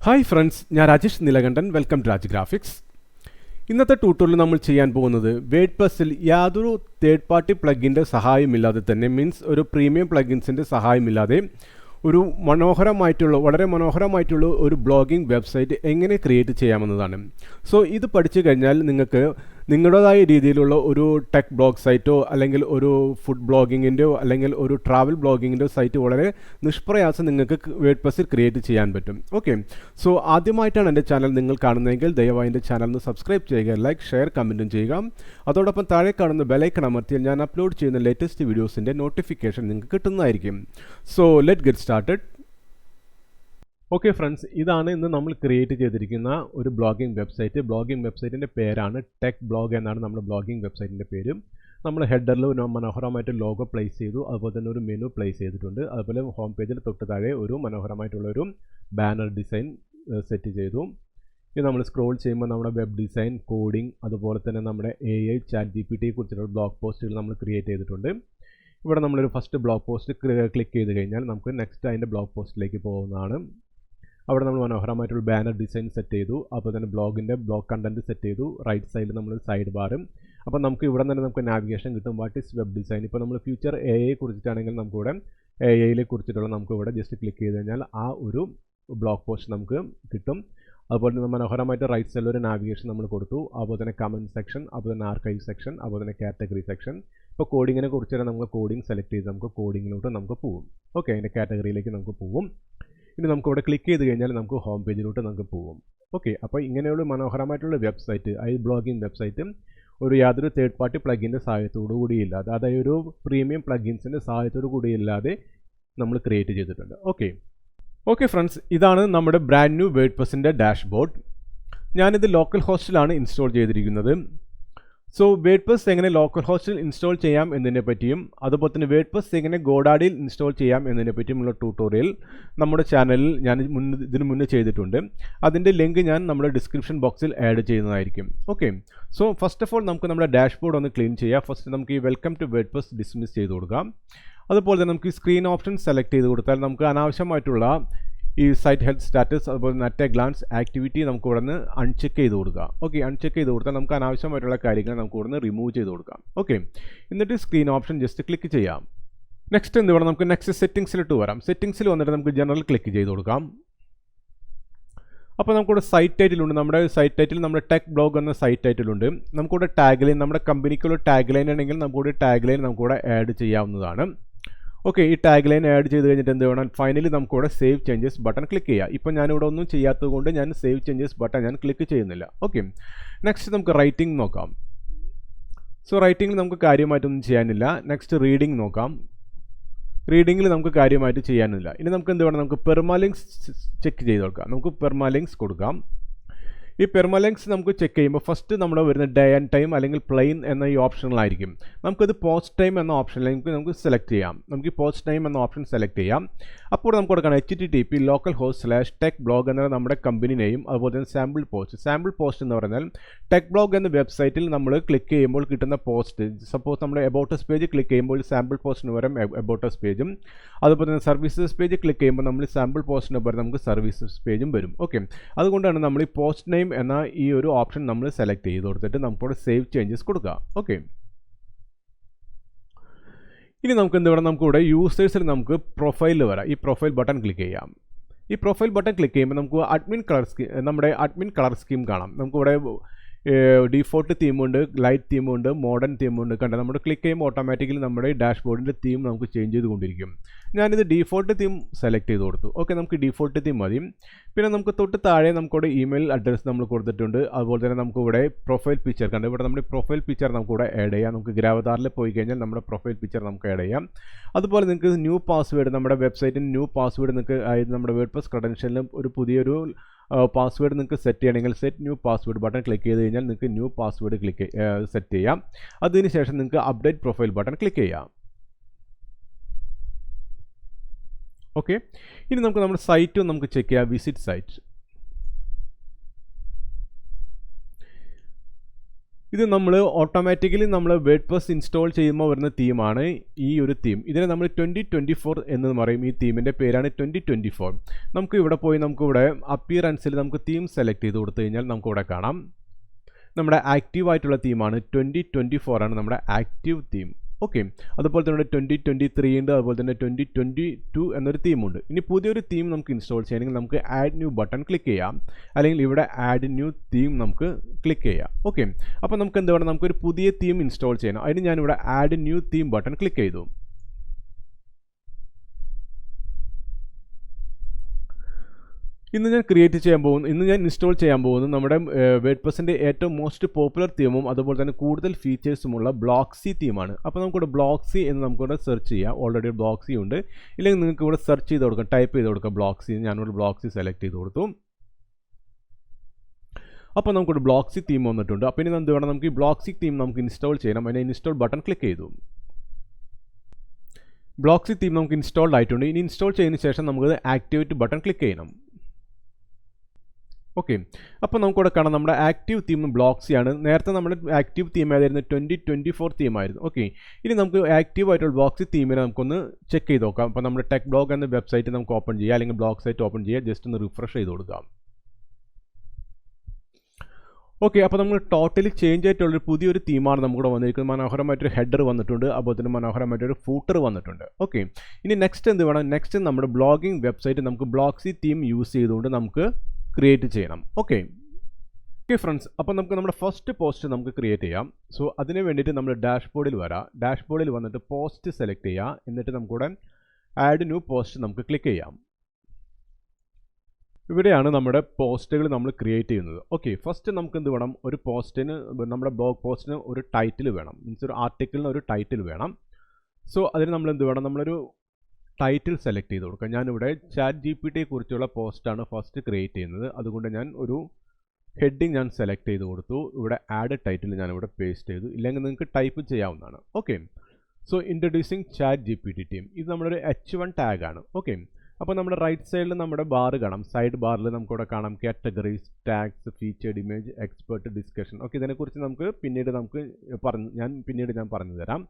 Hi friends, ഞാൻ Rajesh Neelakantan. Welcome to Raj graphics. ഇന്നത്തെ tutorial നമ്മൾ ചെയ്യാൻ പോകുന്നത് വേഡ്പ്രസ്സിൽ യാതൊരു തേർഡ് പാർട്ടി പ്ലഗിൻ്റെ സഹായമില്ലാതെ തന്നെ ഒരു പ്രീമിയം പ്ലഗിൻസിൻ്റെ സഹായമില്ലാതെ ഒരു വളരെ മനോഹരമായിട്ടുള്ള ഒരു ബ്ലോഗിംഗ് വെബ്സൈറ്റ് എങ്ങനെ ക്രിയേറ്റ് ചെയ്യാമെന്നതാണ്. സോ ഇത് പഠിച്ചു കഴിഞ്ഞാൽ നിങ്ങൾക്ക് നിങ്ങളുടേതായ രീതിയിലുള്ള ഒരു ടെക് ബ്ലോഗ് സൈറ്റോ അല്ലെങ്കിൽ ഒരു ഫുഡ് ബ്ലോഗിങ്ങിൻ്റെയോ അല്ലെങ്കിൽ ഒരു ട്രാവൽ ബ്ലോഗിങ്ങിൻ്റെയോ സൈറ്റ് വളരെ നിഷ്പ്രയാസം നിങ്ങൾക്ക് വേഡ്പ്രസ്സിൽ ക്രിയേറ്റ് ചെയ്യാൻ പറ്റും. ഓക്കെ, സോ ആദ്യമായിട്ടാണ് എൻ്റെ ചാനൽ നിങ്ങൾ കാണുന്നതെങ്കിൽ ദയവായി എൻ്റെ ചാനൽ സബ്സ്ക്രൈബ് ചെയ്യുക, ലൈക്ക്, ഷെയർ, കമൻറ്റും ചെയ്യുക. അതോടൊപ്പം താഴെ കാണുന്ന ബെലൈക്കൺ അമർത്തിയാൽ ഞാൻ അപ്ലോഡ് ചെയ്യുന്ന ലേറ്റസ്റ്റ് വീഡിയോസിൻ്റെ നോട്ടിഫിക്കേഷൻ നിങ്ങൾക്ക് കിട്ടുന്നതായിരിക്കും. So let get started. Okay friends, ഇതാണ് ഇന്ന് നമ്മൾ ക്രിയേറ്റ് ചെയ്തിരിക്കുന്ന ഒരു ബ്ലോഗിംഗ് വെബ്സൈറ്റ്. ബ്ലോഗിംഗ് വെബ്സൈറ്റിൻ്റെ പേരാണ് ടെക് ബ്ലോഗ് എന്നാണ് നമ്മുടെ ബ്ലോഗിംഗ് വെബ്സൈറ്റിൻ്റെ പേര്. നമ്മൾ ഹെഡറിൽ മനോഹരമായിട്ട് ലോഗോ പ്ലേസ് ചെയ്തു, അതുപോലെ തന്നെ ഒരു മെനു പ്ലേസ് ചെയ്തിട്ടുണ്ട്. അതുപോലെ ഹോം പേജിൽ തൊട്ട് താഴെ ഒരു മനോഹരമായിട്ടുള്ളൊരു ബാനർ ഡിസൈൻ സെറ്റ് ചെയ്തു. ഇത് നമ്മൾ സ്ക്രോൾ ചെയ്യുമ്പോൾ നമ്മുടെ വെബ് ഡിസൈൻ, കോഡിംഗ്, അതുപോലെ തന്നെ നമ്മുടെ AI, ChatGPT കുറിച്ചുള്ള ബ്ലോഗ് പോസ്റ്റുകൾ നമ്മൾ ക്രിയേറ്റ് ചെയ്തിട്ടുണ്ട്. ഇവിടെ നമ്മളൊരു ഫസ്റ്റ് ബ്ലോഗ് പോസ്റ്റ് ക്ലിക്ക് ചെയ്ത് കഴിഞ്ഞാൽ നമുക്ക് നെക്സ്റ്റ് അതിൻ്റെ ബ്ലോഗ് പോസ്റ്റിലേക്ക് പോകുന്നതാണ്. അവിടെ നമ്മൾ മനോഹരമായിട്ടുള്ള ബാനർ ഡിസൈൻ സെറ്റ് ചെയ്തു, അപ്പോൾ തന്നെ ബ്ലോഗ് കണ്ടൻറ്റ് സെറ്റ് ചെയ്തു. റൈറ്റ് സൈഡിൽ നമ്മൾ സൈഡ് ബാറും. അപ്പോൾ നമുക്ക് ഇവിടെ തന്നെ നമുക്ക് നാവിഗേഷൻ കിട്ടും. What is web design. ഇപ്പോൾ നമ്മൾ ഫ്യൂച്ചർ AI കുറിച്ചിട്ടാണെങ്കിൽ നമുക്കിവിടെ AI കുറിച്ചിട്ടുള്ള നമുക്കിവിടെ ജസ്റ്റ് ക്ലിക്ക് ചെയ്ത് കഴിഞ്ഞാൽ ആ ഒരു ബ്ലോഗ് പോസ്റ്റ് നമുക്ക് കിട്ടും. അതുപോലെ തന്നെ മനോഹരമായിട്ട് റൈറ്റ് സൈഡിൽ ഒരു നാവിഗേഷൻ നമ്മൾ കൊടുത്തു. അതുപോലെ തന്നെ കമൻറ്റ് സെക്ഷൻ, അതുപോലെ തന്നെ ആർക്കൈവ് സെക്ഷൻ, അതുപോലെ തന്നെ കാറ്റഗറി സെക്ഷൻ. ഇപ്പോൾ കോഡിങ്ങിനെ കുറിച്ച് നമുക്ക് കോഡിംഗ് സെലക്ട് ചെയ്ത് നമുക്ക് കോഡിങ്ങിലോട്ട് നമുക്ക് പോകും. ഓക്കെ, അതിൻ്റെ കാറ്റഗറിയിലേക്ക് നമുക്ക് പോകും. ഇനി നമുക്കിവിടെ ക്ലിക്ക് ചെയ്ത് കഴിഞ്ഞാൽ നമുക്ക് ഹോം പേജിലോട്ട് നമുക്ക് പോകും. ഓക്കെ, അപ്പോൾ ഇങ്ങനെയുള്ള മനോഹരമായിട്ടുള്ള വെബ്സൈറ്റ്, ബ്ലോഗിംഗ് വെബ്സൈറ്റ് യാതൊരു തേർഡ് പാർട്ടി പ്ലഗിൻ്റെ സഹായത്തോടു കൂടിയില്ലാതെ, അതായത് ഒരു പ്രീമിയം പ്ലഗിൻസിൻ്റെ സഹായത്തോടു കൂടിയില്ലാതെ നമ്മൾ ക്രിയേറ്റ് ചെയ്തിട്ടുണ്ട്. ഓക്കെ ഫ്രണ്ട്സ്, ഇതാണ് നമ്മുടെ ബ്രാൻഡ് ന്യൂ വേഡ്പ്രസ്സിൻ്റെ ഡാഷ്ബോർഡ്. ഞാനിത് ലോക്കൽ ഹോസ്റ്റിലാണ് ഇൻസ്റ്റാൾ ചെയ്തിരിക്കുന്നത്. സോ വേഡ്പ്രസ് എങ്ങനെ ലോക്കൽ ഹോസ്റ്റിൽ ഇൻസ്റ്റാൾ ചെയ്യാം എന്നതിനെ പറ്റിയും അതുപോലെ തന്നെ വേഡ്പ്രസ് എങ്ങനെ ഗോഡാഡിയിൽ ഇൻസ്റ്റാൾ ചെയ്യാം എന്നതിനെ പറ്റിയുമുള്ള ട്യൂട്ടോറിയൽ നമ്മുടെ ചാനലിൽ ഞാൻ ഇതിനു മുന്നേ ചെയ്തിട്ടുണ്ട്. അതിൻ്റെ ലിങ്ക് ഞാൻ നമ്മുടെ ഡിസ്ക്രിപ്ഷൻ ബോക്സിൽ ആഡ് ചെയ്യുന്നതായിരിക്കും. Okay, so first of all നമുക്ക് നമ്മുടെ ഡാഷ്ബോർഡ് ഒന്ന് ക്ലീൻ ചെയ്യാം. ഫസ്റ്റ് നമുക്ക് ഈ വെൽക്കം ടു വേഡ്പ്രസ് ഡിസ്മിസ് ചെയ്ത് കൊടുക്കാം. അതുപോലെ തന്നെ നമുക്ക് ഈ സ്ക്രീൻ ഓപ്ഷൻ സെലക്ട് ചെയ്ത് കൊടുത്താൽ നമുക്ക് അനാവശ്യമായിട്ടുള്ള ഈ സൈറ്റ് ഹെൽത്ത് സ്റ്റാറ്റസ്, അതുപോലെ തന്നെ അറ്റ് എ ഗ്ലാൻസ് ആക്ടിവിറ്റി നമുക്ക് ഇവിടെ നിന്ന് അൺചെക്ക് ചെയ്ത് കൊടുക്കാം. ഓക്കെ, അൺചെക്ക് ചെയ്ത് കൊടുത്താൽ നമുക്ക് അനാവശ്യമായിട്ടുള്ള കാര്യങ്ങൾ നമുക്ക് ഇവിടെ നിന്ന് റിമൂവ് ചെയ്ത് കൊടുക്കാം. ഓക്കെ, എന്നിട്ട് സ്ക്രീൻ ഓപ്ഷൻ ജസ്റ്റ് ക്ലിക്ക് ചെയ്യാം. നെക്സ്റ്റ് എന്ത് വേണം, നമുക്ക് നെക്സ്റ്റ് സെറ്റിംഗ്സിലിട്ട് വരാം. സെറ്റിംഗ്സിൽ വന്നിട്ട് നമുക്ക് ജനറൽ ക്ലിക്ക് ചെയ്ത് കൊടുക്കാം. അപ്പോൾ നമുക്കിവിടെ സൈറ്റ് ടൈറ്റിലുണ്ട്. നമ്മുടെ സൈറ്റ് ടൈറ്റിൽ നമ്മുടെ ടെക് ബ്ലോഗ് എന്ന സൈറ്റ് ടൈറ്റിലുണ്ട്. നമുക്കിവിടെ ടാഗ് ലൈൻ, നമ്മുടെ കമ്പനിക്കുള്ള ടാഗ് ലൈൻ ആണെങ്കിൽ നമുക്കിവിടെ ടാഗ് ലൈൻ നമുക്കിവിടെ ആഡ് ചെയ്യാവുന്നതാണ്. ഓക്കെ, ഈ ടാഗ് ലൈൻ ആഡ് ചെയ്ത് കഴിഞ്ഞിട്ട് എന്ത് വേണം, ഫൈനലി നമുക്കിവിടെ സേവ് ചേഞ്ചസ് ബട്ടൺ ക്ലിക്ക് ചെയ്യാം. ഇപ്പോൾ ഞാനിവിടെ ഒന്നും ചെയ്യാത്തത് കൊണ്ട് ഞാൻ സേവ് ചേഞ്ചസ് ബട്ടൺ ഞാൻ ക്ലിക്ക് ചെയ്യുന്നില്ല. ഓക്കെ, നെക്സ്റ്റ് നമുക്ക് റൈറ്റിംഗ് നോക്കാം. സോ റൈറ്റിംഗിൽ നമുക്ക് കാര്യമായിട്ടൊന്നും ചെയ്യാനില്ല. നെക്സ്റ്റ് റീഡിംഗ് നോക്കാം. റീഡിങ്ങിൽ നമുക്ക് കാര്യമായിട്ട് ചെയ്യാനില്ല. ഇനി നമുക്ക് എന്ത് വേണം, നമുക്ക് പെർമാലിങ്ക്സ് ചെക്ക് ചെയ്ത് കൊടുക്കാം. നമുക്ക് പെർമാലിങ്ക്സ് കൊടുക്കാം. ഈ പെർമാലിങ്ക്സ് നമുക്ക് ചെക്ക് ചെയ്യുമ്പോൾ ഫസ്റ്റ് നമ്മുടെ വരുന്ന ഡേ ആൻഡ് ടൈം അല്ലെങ്കിൽ പ്ലെയിൻ എന്ന ഈ ഓപ്ഷനിലായിരിക്കും. നമുക്കത് പോസ്റ്റ് ടൈം എന്ന ഓപ്ഷനിലേക്ക് നമുക്ക് സെലക്ട് ചെയ്യാം. നമുക്ക് ഈ പോസ്റ്റ് ടൈം എന്ന ഓപ്ഷൻ സെലക്ട് ചെയ്യാം. അപ്പോൾ നമുക്ക് കൊടുക്കണം HTTP localhost/techblog എന്ന നമ്മുടെ കമ്പനി നെയിം, അതുപോലെ തന്നെ സാമ്പിൾ പോസ്റ്റ് എന്ന് പറഞ്ഞാൽ ടെക് ബ്ലോഗ് എന്ന വെബ്സൈറ്റിൽ നമ്മൾ ക്ലിക്ക് ചെയ്യുമ്പോൾ കിട്ടുന്ന പോസ്റ്റ്. സപ്പോസ് നമ്മൾ എബൌട്ട് പേജ് ക്ലിക്ക് ചെയ്യുമ്പോൾ സാമ്പിൾ പോസ്റ്റിന് പകരം എബൌട്ട് പേജും, അതുപോലെ തന്നെ സർവീസസ് പേജ് ക്ലിക്ക് ചെയ്യുമ്പോൾ നമ്മൾ സാമ്പിൾ പോസ്റ്റിന് പകരം നമുക്ക് സർവീസസ് പേജും വരും. ഓക്കെ, അതുകൊണ്ടാണ് നമ്മൾ ഈ പോസ്റ്റ് നെയിം എന്ന ഈ ഒരു ഓപ്ഷൻ നമ്മൾ സെലക്ട് ചെയ്ത് കൊടുത്തിട്ട് നമുക്കിവിടെ സേവ് ചേഞ്ചസ് കൊടുക്കുക. ഓക്കെ, ഇനി നമുക്ക് എന്ത് വേണം, നമുക്കിവിടെ യൂസേഴ്സിൽ നമുക്ക് പ്രൊഫൈലിൽ വരാം. ഈ പ്രൊഫൈൽ ബട്ടൺ ക്ലിക്ക് ചെയ്യാം. ഈ പ്രൊഫൈൽ ബട്ടൺ ക്ലിക്ക് ചെയ്യുമ്പോൾ നമുക്ക് നമ്മുടെ അഡ്മിൻ കളർ സ്കീം കാണാം. നമുക്കിവിടെ ഡിഫോൾട്ട് തീമുണ്ട്, ലൈറ്റ് തീമുണ്ട്, മോഡേൺ തീമുണ്ട്. കണ്ടോ, നമ്മൾ ക്ലിക്ക് ചെയ്യുമ്പോൾ ഓട്ടോമാറ്റിക്കലി നമ്മുടെ ഡാഷ്ബോർഡിൻ്റെ തീം നമുക്ക് ചേഞ്ച് ചെയ്തുകൊണ്ടിരിക്കും. ഞാനിത് ഡിഫോൾട്ട് തീം സെലക്ട് ചെയ്ത് കൊടുത്തു. ഓക്കെ, നമുക്ക് ഡിഫോൾട്ട് തീം മതി. പിന്നെ നമുക്ക് തൊട്ട് താഴെ നമുക്കിവിടെ ഇമെയിൽ അഡ്രസ്സ് നമ്മൾ കൊടുത്തിട്ടുണ്ട്. അതുപോലെ തന്നെ നമുക്കിവിടെ പ്രൊഫൈൽ പിക്ചർ കണ്ടു. ഇവിടെ നമ്മുടെ പ്രൊഫൈൽ പിക്ചർ നമുക്കിവിടെ ആഡ് ചെയ്യാം. നമുക്ക് ഗ്രാവതാറിൽ പോയി കഴിഞ്ഞാൽ നമ്മുടെ പ്രൊഫൈൽ പിക്ചർ നമുക്ക് ആഡ് ചെയ്യാം. അതുപോലെ നിങ്ങൾക്ക് ന്യൂ പാസ്വേഡ്, നമ്മുടെ വെബ്സൈറ്റിന് ന്യൂ പാസ്വേഡ് നിങ്ങൾക്ക്, അതായത് നമ്മുടെ വേഡ്പ്രസ് ക്രെഡൻഷ്യലിലും ഒരു പുതിയൊരു പാസ്വേഡ് നിങ്ങൾക്ക് സെറ്റ് ചെയ്യണമെങ്കിൽ set new password button click ചെയ്ത് കഴിഞ്ഞാൽ നിങ്ങൾക്ക് ന്യൂ പാസ്വേഡ് സെറ്റ് ചെയ്യാം. അതിനുശേഷം നിങ്ങൾക്ക് അപ്ഡേറ്റ് പ്രൊഫൈൽ ബട്ടൺ ക്ലിക്ക് ചെയ്യാം. ഓക്കെ, ഇനി നമുക്ക് നമ്മുടെ സൈറ്റും നമുക്ക് ചെക്ക് ചെയ്യാം. Visit site. ഇത് നമ്മൾ ഓട്ടോമാറ്റിക്കലി നമ്മൾ വേർഡ്പ്രസ് ഇൻസ്റ്റാൾ ചെയ്യുമ്പോൾ വരുന്ന തീമാണ് ഈ ഒരു തീം. ഇതിനെ നമ്മൾ 2024 എന്ന് പറയും. ഈ തീമിൻ്റെ പേരാണ് 2024. നമുക്ക് ഇവിടെ പോയി നമുക്കിവിടെ അപ്പിയറൻസിൽ നമുക്ക് തീം സെലക്ട് ചെയ്ത് കൊടുത്തു കഴിഞ്ഞാൽ നമുക്കിവിടെ കാണാം നമ്മുടെ ആക്റ്റീവ് ആയിട്ടുള്ള തീമാണ് 2024 ആണ് നമ്മുടെ ആക്റ്റീവ് തീം. ഓക്കെ, അതുപോലെ തന്നെ 2023 ഉണ്ട്, അതുപോലെ തന്നെ 2022 എന്നൊരു തീമുണ്ട്. ഇനി പുതിയൊരു തീം നമുക്ക് ഇൻസ്റ്റാൾ ചെയ്യണമെങ്കിൽ നമുക്ക് ആഡ് ന്യൂ ബട്ടൺ ക്ലിക്ക് ചെയ്യാം, അല്ലെങ്കിൽ ഇവിടെ ആഡ് ന്യൂ തീം നമുക്ക് ക്ലിക്ക് ചെയ്യാം. ഓക്കെ, അപ്പോൾ നമുക്ക് എന്ത് വേണം, നമുക്കൊരു പുതിയ തീം ഇൻസ്റ്റാൾ ചെയ്യണം. അതിന് ഞാനിവിടെ add new theme button click ചെയ്തു. ഇന്ന് ഞാൻ ഇൻസ്റ്റാൾ ചെയ്യാൻ പോകുന്നത് നമ്മുടെ വേർഡ്പ്രസിൻ്റെ ഏറ്റവും മോസ്റ്റ് പോപ്പുലർ തീമും അതുപോലെ തന്നെ കൂടുതൽ ഫീച്ചേഴ്സുമുള്ള ബ്ലോക്സി തീമാണ്. അപ്പോൾ നമുക്കിവിടെ ബ്ലോക്സി എന്ന് നമുക്കിവിടെ സെർച്ച് ചെയ്യാം. ഓൾറെഡി ബ്ലോക്സി ഉണ്ട്, ഇല്ലെങ്കിൽ നിങ്ങൾക്ക് ഇവിടെ സെർച്ച് ചെയ്ത് കൊടുക്കാം, ടൈപ്പ് ചെയ്ത് കൊടുക്കാം ബ്ലോക്സി. ഞാനിവിടെ ബ്ലോക്സി സെലക്ട് ചെയ്ത് കൊടുത്തു. അപ്പോൾ നമുക്കിവിടെ ബ്ലോക്സി തീം വന്നിട്ടുണ്ട്. അപ്പോൾ ഇനി എന്ത് വേണം, നമുക്ക് ഈ ബ്ലോക്സി തീം നമുക്ക് ഇൻസ്റ്റാൾ ചെയ്യണം. അതിനെ ഇൻസ്റ്റാൾ ബട്ടൺ ക്ലിക്ക് ചെയ്തു. ബ്ലോക്സി തീം നമുക്ക് ഇൻസ്റ്റാൾഡ് ആയിട്ടുണ്ട്. ഇനി ഇൻസ്റ്റാൾ ചെയ്തതിന് ശേഷം നമുക്ക് ആക്ടിവേറ്റ് ബട്ടൺ ക്ലിക്ക് ചെയ്യണം. ഓക്കെ, അപ്പോൾ നമുക്കിവിടെ കാണാം നമ്മുടെ ആക്റ്റീവ് തീം ബ്ലോക്സിയാണ്. നേരത്തെ നമ്മുടെ ആക്റ്റീവ് തീം ആയിരുന്നു 2024 തീമായിരുന്നു. ഓക്കെ, ഇനി നമുക്ക് ആക്റ്റീവ് ആയിട്ടുള്ള ബ്ലോക്സി തീമിനെ നമുക്കൊന്ന് ചെക്ക് ചെയ്ത് നോക്കാം. അപ്പോൾ നമ്മുടെ ടെക് ബ്ലോഗ് എന്ന വെബ്സൈറ്റ് നമുക്ക് ഓപ്പൺ ചെയ്യാം, അല്ലെങ്കിൽ ബ്ലോഗ് സൈറ്റ് ഓപ്പൺ ചെയ്യുക, ജസ്റ്റ് ഒന്ന് റിഫ്രഷ് ചെയ്ത് കൊടുക്കാം. ഓക്കെ, അപ്പോൾ നമ്മൾ ടോട്ടലി ചേഞ്ച് ആയിട്ടുള്ളൊരു പുതിയൊരു തീമാണ് നമുക്കിവിടെ വന്നിരിക്കുന്നത്. മനോഹരമായിട്ടൊരു ഹെഡർ വന്നിട്ടുണ്ട്, അതുപോലെ തന്നെ മനോഹരമായിട്ടൊരു ഫൂട്ടർ വന്നിട്ടുണ്ട്. ഓക്കെ, ഇനി നെക്സ്റ്റ് എന്ത് വേണം, നെക്സ്റ്റ് നമ്മുടെ ബ്ലോഗിംഗ് വെബ്സൈറ്റ് നമുക്ക് ബ്ലോക്സി തീം യൂസ് ചെയ്തുകൊണ്ട് നമുക്ക് ക്രിയേറ്റ് ചെയ്യണം. ഓക്കെ ഫ്രണ്ട്സ്, അപ്പോൾ നമുക്ക് നമ്മുടെ ഫസ്റ്റ് പോസ്റ്റ് നമുക്ക് ക്രിയേറ്റ് ചെയ്യാം. സോ അതിന് വേണ്ടിയിട്ട് നമ്മൾ ഡാഷ്ബോർഡിൽ വരാം. ഡാഷ്ബോർഡിൽ വന്നിട്ട് പോസ്റ്റ് സെലക്ട് ചെയ്യാം. എന്നിട്ട് നമുക്കിവിടെ ആഡ് ന്യൂ പോസ്റ്റ് നമുക്ക് ക്ലിക്ക് ചെയ്യാം. ഇവിടെയാണ് നമ്മുടെ പോസ്റ്റുകൾ നമ്മൾ ക്രിയേറ്റ് ചെയ്യുന്നത്. ഓക്കെ, ഫസ്റ്റ് നമുക്ക് എന്ത് വേണം, ഒരു പോസ്റ്റിന്, നമ്മുടെ ബ്ലോഗ് പോസ്റ്റിന് ഒരു ടൈറ്റിൽ വേണം, മീൻസ് ഒരു ആർട്ടിക്കിളിന് ഒരു ടൈറ്റിൽ വേണം. സോ അതിന് നമ്മൾ എന്ത് വേണം, നമ്മളൊരു ടൈറ്റിൽ സെലക്ട് ചെയ്ത് കൊടുക്കുക. ഞാനിവിടെ ChatGPT കുറിച്ചുള്ള പോസ്റ്റാണ് ഫസ്റ്റ് ക്രിയേറ്റ് ചെയ്യുന്നത്. അതുകൊണ്ട് ഞാൻ ഒരു ഹെഡിങ് ഞാൻ സെലക്ട് ചെയ്ത് കൊടുത്തു. ഇവിടെ ആഡ് ടൈറ്റിൽ ഞാനിവിടെ പേസ്റ്റ് ചെയ്തു, ഇല്ലെങ്കിൽ നിങ്ങൾക്ക് ടൈപ്പ് ചെയ്യാവുന്നതാണ്. Okay, so introducing ChatGPT team, ഇത് നമ്മുടെ H1 ടാഗാണ്. ഓക്കെ, അപ്പോൾ നമ്മുടെ റൈറ്റ് സൈഡിൽ നമ്മുടെ ബാർ കാണാം. സൈഡ് ബാറിൽ നമുക്കിവിടെ കാണാം categories, tags, featured image, expert, discussion. Okay, ഇതിനെക്കുറിച്ച് നമുക്ക് പിന്നീട് ഞാൻ പറഞ്ഞു തരാം.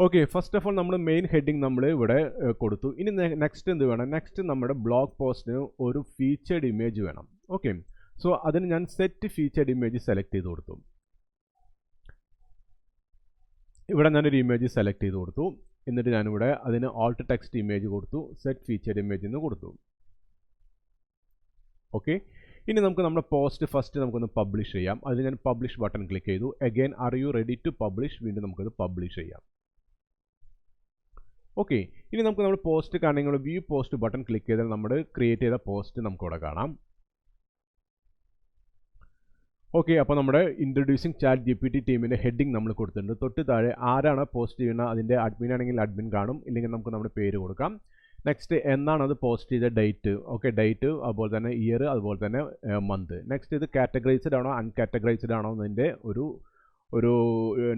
ഓക്കെ, ഫസ്റ്റ് ഓഫ് ഓൾ നമ്മൾ മെയിൻ ഹെഡിങ് നമ്മൾ ഇവിടെ കൊടുത്തു. ഇനി നെക്സ്റ്റ് എന്ത് വേണം, നെക്സ്റ്റ് നമ്മുടെ ബ്ലോഗ് പോസ്റ്റിന് ഒരു ഫീച്ചേർഡ് ഇമേജ് വേണം. ഓക്കെ, സോ അതിന് ഞാൻ സെറ്റ് ഫീച്ചേർഡ് ഇമേജ് സെലക്ട് ചെയ്ത് കൊടുത്തു. ഇവിടെ ഞാനൊരു ഇമേജ് സെലക്ട് ചെയ്ത് കൊടുത്തു. എന്നിട്ട് ഞാനിവിടെ അതിന് ആൾട്ട് ടെക്സ്റ്റ് ഇമേജ് കൊടുത്തു, സെറ്റ് ഫീച്ചേർഡ് ഇമേജ് എന്ന് കൊടുത്തു. ഓക്കെ, ഇനി നമുക്ക് നമ്മുടെ പോസ്റ്റ് ഫസ്റ്റ് നമുക്കൊന്ന് പബ്ലിഷ് ചെയ്യാം. അതിന് ഞാൻ പബ്ലിഷ് ബട്ടൺ ക്ലിക്ക് ചെയ്തു. Again are you ready to publish, വീണ്ടും നമുക്കത് പബ്ലിഷ് ചെയ്യാം. ഓക്കെ, ഇനി നമുക്ക് നമ്മുടെ പോസ്റ്റ് കാണണമെങ്കിൽ വ്യൂ പോസ്റ്റ് ബട്ടൺ ക്ലിക്ക് ചെയ്താൽ നമ്മൾ ക്രിയേറ്റ് ചെയ്ത പോസ്റ്റ് നമുക്കിവിടെ കാണാം. ഓക്കെ, അപ്പോൾ നമ്മുടെ ഇൻട്രൊഡ്യൂസിങ് ChatGPT ടീമിൻ്റെ ഹെഡിങ് നമ്മൾ കൊടുത്തിട്ടുണ്ട്. തൊട്ട് താഴെ ആരാണ് പോസ്റ്റ് ചെയ്യുന്നത്, അതിൻ്റെ അഡ്മിൻ ആണെങ്കിൽ അഡ്മിൻ കാണും, ഇല്ലെങ്കിൽ നമുക്ക് നമ്മുടെ പേര് കൊടുക്കാം. നെക്സ്റ്റ് എന്നാണ് അത് പോസ്റ്റ് ചെയ്ത ഡേറ്റ്. ഓക്കെ, ഡേറ്റ്, അതുപോലെ തന്നെ ഇയർ, അതുപോലെ തന്നെ മന്ത്. നെക്സ്റ്റ് ഇത് കാറ്റഗറൈസ്ഡ് ആണോ അൺകാറ്റഗറൈസ്ഡ് ആണോ എന്നതിൻ്റെ ഒരു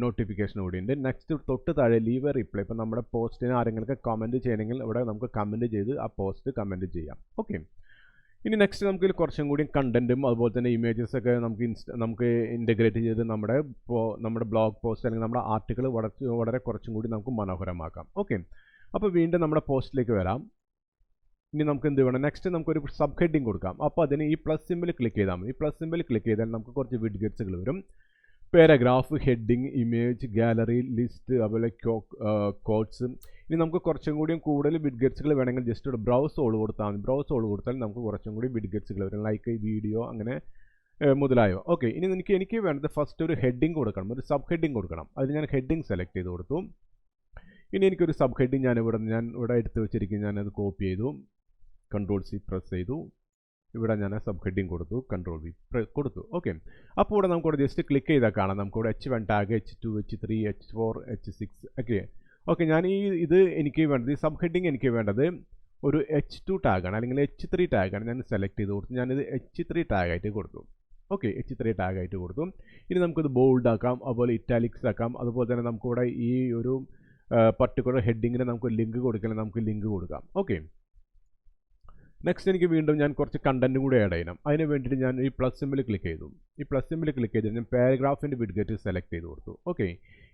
നോട്ടിഫിക്കേഷൻ കൂടി ഉണ്ട്. നെക്സ്റ്റ് തൊട്ട് താഴെ ലീവ് എ റിപ്ലൈ. ഇപ്പോൾ നമ്മുടെ പോസ്റ്റിന് ആരെങ്കിലും കമൻറ്റ് ചെയ്യണമെങ്കിൽ ഇവിടെ നമുക്ക് കമൻറ്റ് ചെയ്ത് ആ പോസ്റ്റ് കമൻറ്റ് ചെയ്യാം. ഓക്കെ, ഇനി നെക്സ്റ്റ് നമുക്ക് കുറച്ചും കൂടി കണ്ടൻറ്റും അതുപോലെ തന്നെ ഇമേജസൊക്കെ നമുക്ക് ഇൻറ്റഗ്രേറ്റ് ചെയ്ത് നമ്മുടെ ബ്ലോഗ് പോസ്റ്റ് അല്ലെങ്കിൽ നമ്മുടെ ആർട്ടിക്കിൾ വളരെ കുറച്ചും കൂടി നമുക്ക് മനോഹരമാക്കാം. ഓക്കെ, അപ്പോൾ വീണ്ടും നമ്മുടെ പോസ്റ്റിലേക്ക് വരാം. ഇനി നമുക്ക് എന്ത് വേണം, നെക്സ്റ്റ് നമുക്കൊരു സബ് ഹെഡിങ് കൊടുക്കാം. അപ്പോൾ അതിന് ഈ പ്ലസ് സിമ്പിൾ ക്ലിക്ക് ചെയ്താൽ മതി. പ്ലസ് സിമ്പിൾ ക്ലിക്ക് ചെയ്താൽ നമുക്ക് കുറച്ച് വിഡ്ഗറ്റ്സുകൾ വരും. Paragraph, heading, image, gallery, list, അതുപോലെ കോട്ട്സ്. ഇനി നമുക്ക് കുറച്ചും കൂടിയും കൂടുതൽ വിഡ്ഗറ്റ്സുകൾ വേണമെങ്കിൽ ജസ്റ്റ് ഒരു ബ്രൗസ് ഓൾ കൊടുത്താൽ മതി. ബ്രൗസ് ഓൾ കൊടുത്താൽ നമുക്ക് കുറച്ചും കൂടി വിഡ്ഗറ്റ്സുകൾ വരും, ലൈക്ക് വീഡിയോ അങ്ങനെ മുതലായോ. ഓക്കെ, ഇനി എനിക്ക് വേണ്ടത് ഫസ്റ്റ് ഒരു ഹെഡിങ് കൊടുക്കണം, ഒരു സബ് ഹെഡിങ് കൊടുക്കണം. അതിന് ഞാൻ ഹെഡിങ് സെലക്ട് ചെയ്ത് കൊടുത്തു. ഇനി എനിക്കൊരു സബ് ഹെഡിങ് ഞാൻ ഇവിടെ എടുത്ത് വെച്ചിരിക്കും. ഞാനത് കോപ്പി ചെയ്തു, Ctrl+C പ്രസ് ചെയ്തു. ഇവിടെ ഞാൻ സബ് ഹെഡിങ് കൊടുത്തു, Ctrl+V കൊടുത്തു. ഓക്കെ, അപ്പോൾ ഇവിടെ നമുക്കിവിടെ ജസ്റ്റ് ക്ലിക്ക് ചെയ്താൽ കാണാം നമുക്കിവിടെ H1 tag, H2, H3, H4, H6. Okay, ഞാൻ ഇത് എനിക്ക് വേണ്ടത്, ഈ സബ് ഹെഡിങ് എനിക്ക് വേണ്ടത് ഒരു H2 ടാഗാണ്, അല്ലെങ്കിൽ H3 ടാഗാണ്. ഞാൻ സെലക്ട് ചെയ്ത് കൊടുത്തു. ഞാനിത് H3 ടാഗായിട്ട് കൊടുത്തു. ഓക്കെ, H3 ടാഗായിട്ട് കൊടുത്തു. ഇനി നമുക്കിത് ബോൾഡ് ആക്കാം, അതുപോലെ ഇറ്റാലിക്സ് ആക്കാം. അതുപോലെ തന്നെ നമുക്കിവിടെ ഈ ഒരു പർട്ടിക്കുലർ ഹെഡിങ്ങിന് നമുക്ക് ലിങ്ക് കൊടുക്കണം, നമുക്ക് ലിങ്ക് കൊടുക്കാം. ഓക്കെ, നെക്സ്റ്റ് എനിക്ക് വീണ്ടും ഞാൻ കുറച്ച് കണ്ടന്റ് കൂടി ആഡ് ചെയ്യണം. അതിന് വേണ്ടിയിട്ട് ഞാൻ ഈ പ്ലസ് സിമ്പിൾ ക്ലിക്ക് ചെയ്തു. ഈ പ്ലസ് സിമ്പിൾ ക്ലിക്ക് ചെയ്തിട്ട് ഞാൻ പാരഗ്രാഫിൻ്റെ വിഡ്ഗറ്റ് സെലക്ട് ചെയ്ത് കൊടുത്തു. ഓക്കെ,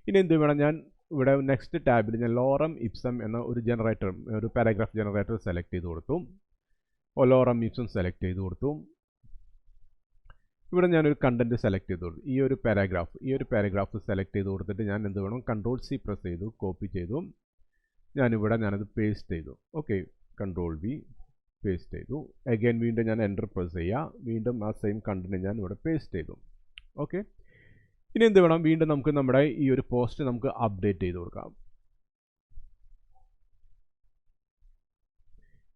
ഇനി എന്ത് വേണം, ഞാൻ ഇവിടെ നെക്സ്റ്റ് ടാബിൽ ഞാൻ ലോറം ഇപ്സം എന്ന ഒരു ജനറേറ്റർ, ഒരു പാരഗ്രാഫ് ജനറേറ്റർ സെലക്ട് ചെയ്ത് കൊടുത്തു. ലോറം ഇപ്സം സെലക്ട് ചെയ്ത് കൊടുത്തു. ഇവിടെ ഞാനൊരു കണ്ടന്റ് സെലക്ട് ചെയ്ത് കൊടുത്തു. ഈ ഒരു പാരഗ്രാഫ് സെലക്ട് ചെയ്ത് കൊടുത്തിട്ട് ഞാൻ എന്ത് വേണം, Ctrl+C പ്രസ് ചെയ്തു, കോപ്പി ചെയ്തു. ഞാനത് പേസ്റ്റ് ചെയ്തു. ഓക്കെ, Ctrl+V പേസ്റ്റ് ചെയ്തു. അഗൈൻ വീണ്ടും ഞാൻ എൻ്റർ പ്രസ് ചെയ്യുക. വീണ്ടും ആ സെയിം കണ്ടന്റ് ഞാൻ ഇവിടെ പേസ്റ്റ് ചെയ്തു. ഓക്കെ, ഇനി എന്ത് വേണം, വീണ്ടും നമുക്ക് നമ്മുടെ ഈ ഒരു പോസ്റ്റ് നമുക്ക് അപ്ഡേറ്റ് ചെയ്ത് കൊടുക്കാം.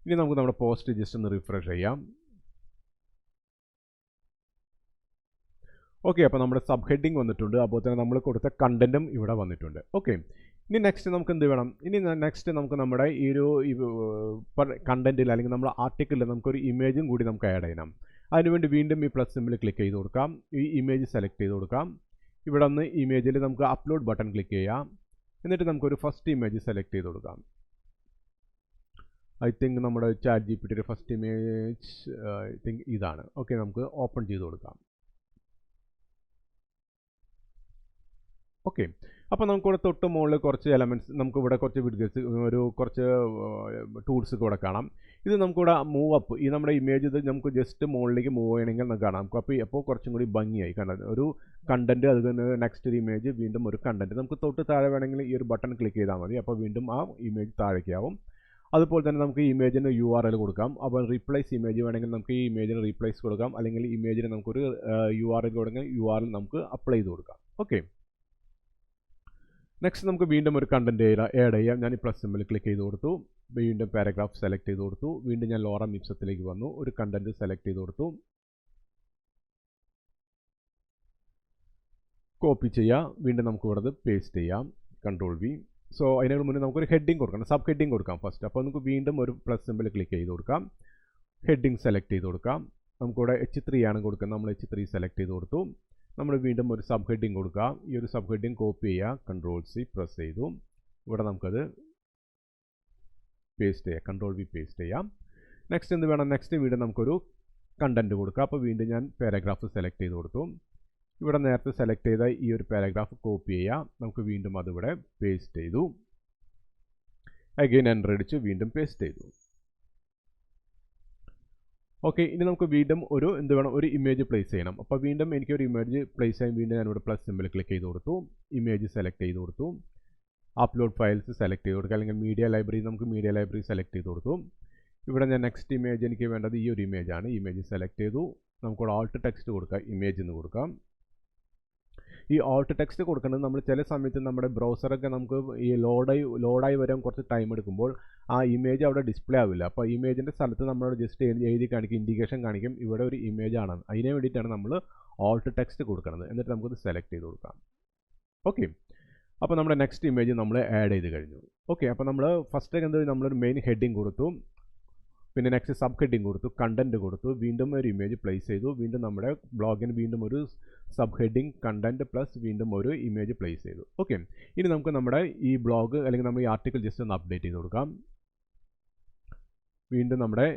ഇനി നമുക്ക് നമ്മുടെ പോസ്റ്റ് ജസ്റ്റ് ഒന്ന് റിഫ്രഷ് ചെയ്യാം. ഓക്കെ, അപ്പോൾ നമ്മുടെ സബ് ഹെഡിങ് വന്നിട്ടുണ്ട്. അപ്പോൾ തന്നെ നമ്മൾ കൊടുത്ത കണ്ടന്റും ഇവിടെ വന്നിട്ടുണ്ട്. ഓക്കെ, ഇനി നെക്സ്റ്റ് നമുക്ക് എന്ത് വേണം, നെക്സ്റ്റ് നമുക്ക് നമ്മുടെ ഈ ഒരു കണ്ടന്റിൽ അല്ലെങ്കിൽ നമ്മുടെ ആർട്ടിക്കിളിൽ നമുക്കൊരു ഇമേജും കൂടി നമുക്ക് ആഡ് ചെയ്യണം. അതിനുവേണ്ടി വീണ്ടും ഈ പ്ലസ് സിമ്പിൾ ക്ലിക്ക് ചെയ്ത് കൊടുക്കാം. ഈ ഇമേജ് സെലക്ട് ചെയ്ത് കൊടുക്കാം. ഇവിടെ ഒന്ന് ഇമേജിൽ നമുക്ക് അപ്ലോഡ് ബട്ടൺ ക്ലിക്ക് ചെയ്യാം. എന്നിട്ട് നമുക്കൊരു ഫസ്റ്റ് ഇമേജ് സെലക്ട് ചെയ്ത് കൊടുക്കാം. ഐ തിങ്ക് നമ്മുടെ ChatGPT first image I think ഇതാണ്. ഓക്കെ, നമുക്ക് ഓപ്പൺ ചെയ്ത് കൊടുക്കാം. ഓക്കെ, അപ്പോൾ നമുക്കിവിടെ തൊട്ട് മുകളിൽ കുറച്ച് എലമെൻറ്റ്സ്, നമുക്കിവിടെ കുറച്ച് വിഡ്ഗറ്റ്സ്, കുറച്ച് ടൂൾസ് ഇവിടെ കാണാം. ഇത് നമുക്കിവിടെ മൂവ് അപ്പ്, ഈ നമ്മുടെ ഇമേജ് ഇത് നമുക്ക് ജസ്റ്റ് മുകളിലേക്ക് മൂവ് ചെയ്യണമെങ്കിൽ നമുക്ക് കാണാം. അപ്പോൾ കുറച്ചും കൂടി ഭംഗിയായി കണ്ടത് ഒരു കണ്ടന്റ്, അത് നെക്സ്റ്റ് ഒരു ഇമേജ്, വീണ്ടും ഒരു കണ്ടന്റ്. നമുക്ക് തൊട്ട് താഴെ വേണമെങ്കിൽ ഈ ഒരു ബട്ടൺ ക്ലിക്ക് ചെയ്താൽ മതി. അപ്പോൾ വീണ്ടും ആ ഇമേജ് താഴേക്കാവും. അതുപോലെ തന്നെ നമുക്ക് ഈ ഇമേജിന് URL കൊടുക്കാം. അപ്പോൾ റീപ്ലേസ് ഇമേജ് വേണമെങ്കിൽ നമുക്ക് ഈ ഇമേജിന് റീപ്ലേസ് കൊടുക്കാം. അല്ലെങ്കിൽ ഇമേജിന് നമുക്കൊരു URL കൊടുക്കാം. URL നമുക്ക് അപ്ലൈ ചെയ്ത് കൊടുക്കാം. ഓക്കെ, നെക്സ്റ്റ് നമുക്ക് വീണ്ടും ഒരു കണ്ടന്റ് ആഡ് ചെയ്യാം. ഞാൻ ഈ പ്ലസ് സിമ്പിൾ ക്ലിക്ക് ചെയ്ത് കൊടുത്തു. വീണ്ടും പാരഗ്രാഫ് സെലക്ട് ചെയ്ത് കൊടുത്തു. വീണ്ടും ഞാൻ ലോറം ഇപ്സത്തിലേക്ക് വന്നു. ഒരു കണ്ടന്റ് സെലക്ട് ചെയ്ത് കൊടുത്തു. കോപ്പി ചെയ്യാം. വീണ്ടും നമുക്ക് ഇവിടെ പേസ്റ്റ് ചെയ്യാം. Ctrl+V. സോ അതിനോട് മുന്നേ നമുക്കൊരു ഹെഡിങ് കൊടുക്കണം, സബ് ഹെഡിങ് കൊടുക്കാം ഫസ്റ്റ്. അപ്പോൾ നമുക്ക് വീണ്ടും ഒരു പ്ലസ് സിമ്പിൾ ക്ലിക്ക് ചെയ്ത് കൊടുക്കാം. ഹെഡിങ് സെലക്ട് ചെയ്ത് കൊടുക്കാം. നമുക്കിവിടെ H3 ആണ് കൊടുക്കുന്നത്. നമ്മൾ H3 സെലക്ട് ചെയ്ത് കൊടുത്തു. നമ്മൾ വീണ്ടും ഒരു സബ് ഹെഡിങ് കൊടുക്കുക. ഈ ഒരു സബ് ഹെഡിങ് കോപ്പി ചെയ്യുക. Ctrl+C പ്രസ് ചെയ്തു. ഇവിടെ നമുക്കത് പേസ്റ്റ് ചെയ്യാം. Ctrl+V പേസ്റ്റ് ചെയ്യാം. നെക്സ്റ്റ് എന്ത് വേണം, നെക്സ്റ്റ് വീണ്ടും നമുക്കൊരു കണ്ടന്റ് കൊടുക്കുക. അപ്പോൾ വീണ്ടും ഞാൻ പാരഗ്രാഫ് സെലക്ട് ചെയ്ത് കൊടുത്തു. ഇവിടെ നേരത്തെ സെലക്ട് ചെയ്ത ഈ ഒരു പാരഗ്രാഫ് കോപ്പി ചെയ്യുക. നമുക്ക് വീണ്ടും അതിവിടെ പേസ്റ്റ് ചെയ്തു. അഗെയിൻ എൻ്റർ അടിച്ച് വീണ്ടും പേസ്റ്റ് ചെയ്തു. ഓക്കെ, ഇനി നമുക്ക് വീണ്ടും ഒരു ഇമേജ് പ്ലേസ് ചെയ്യണം. അപ്പോൾ വീണ്ടും എനിക്ക് ഒരു ഇമേജ് പ്ലേസ് ചെയ്യാൻ വീണ്ടും ഞാനിവിടെ പ്ലസ് സിമ്പിൾ ക്ലിക്ക് ചെയ്ത് കൊടുത്തു. ഇമേജ് സെലക്ട് ചെയ്ത് കൊടുത്തു. അപ്ലോഡ് ഫയൽസ് സെലക്ട് ചെയ്ത് കൊടുക്കുക. അല്ലെങ്കിൽ മീഡിയ ലൈബ്രറി, നമുക്ക് മീഡിയ ലൈബ്രറി സെലക്ട് ചെയ്ത് കൊടുത്തു. ഇവിടെ ഞാൻ നെക്സ്റ്റ് ഇമേജ് എനിക്ക് വേണ്ടത് ഈ ഒരു ഇമേജാണ്. ഇമേജ് സെലക്ട് ചെയ്തു. നമുക്കിവിടെ ആൾട്ട് ടെക്സ്റ്റ് കൊടുക്കാം. ഇമേജ് എന്ന് കൊടുക്കാം. ഈ ആൾട്ട് ടെക്സ്റ്റ് കൊടുക്കുന്നത് നമ്മൾ ചില സമയത്ത് നമ്മുടെ ബ്രൗസറൊക്കെ നമുക്ക് ഈ ലോഡായി വരാൻ കുറച്ച് ടൈം എടുക്കുമ്പോൾ ആ ഇമേജ് അവിടെ ഡിസ്പ്ലേ ആവില്ല. അപ്പോൾ ഇമേജിൻ്റെ സ്ഥലത്ത് നമ്മളോട് ജസ്റ്റ് എഴുതി കാണിക്കും, ഇൻഡിക്കേഷൻ കാണിക്കും ഇവിടെ ഒരു ഇമേജ് ആണ്. അതിന് വേണ്ടിയിട്ടാണ് നമ്മൾ ആൾട്ട് ടെക്സ്റ്റ് കൊടുക്കുന്നത്. എന്നിട്ട് നമുക്കത് സെലക്ട് ചെയ്ത് കൊടുക്കാം. ഓക്കെ, അപ്പോൾ നമ്മുടെ നെക്സ്റ്റ് ഇമേജ് നമ്മൾ ആഡ് ചെയ്ത് കഴിഞ്ഞു. ഓക്കെ, അപ്പോൾ നമ്മൾ ഫസ്റ്റ് എന്ത് നമ്മളൊരു മെയിൻ ഹെഡിങ് കൊടുത്തു. പിന്നെ നെക്സ്റ്റ് സബ് ഹെഡിങ് കൊടുത്തു, കണ്ടന്റ് കൊടുത്തു, വീണ്ടും ഒരു ഇമേജ് പ്ലേസ് ചെയ്തു. വീണ്ടും നമ്മുടെ ബ്ലോഗിന് വീണ്ടും ഒരു സബ് ഹെഡിങ്, കണ്ടന്റ് പ്ലസ് വീണ്ടും ഒരു ഇമേജ് പ്ലേസ് ചെയ്തു. ഓക്കെ, ഇനി നമുക്ക് നമ്മുടെ ഈ ബ്ലോഗ് അല്ലെങ്കിൽ നമ്മൾ ഈ ആർട്ടിക്കിൾ ജസ്റ്റ് ഒന്ന് അപ്ഡേറ്റ് ചെയ്ത് കൊടുക്കാം. വീണ്ടും നമ്മുടെ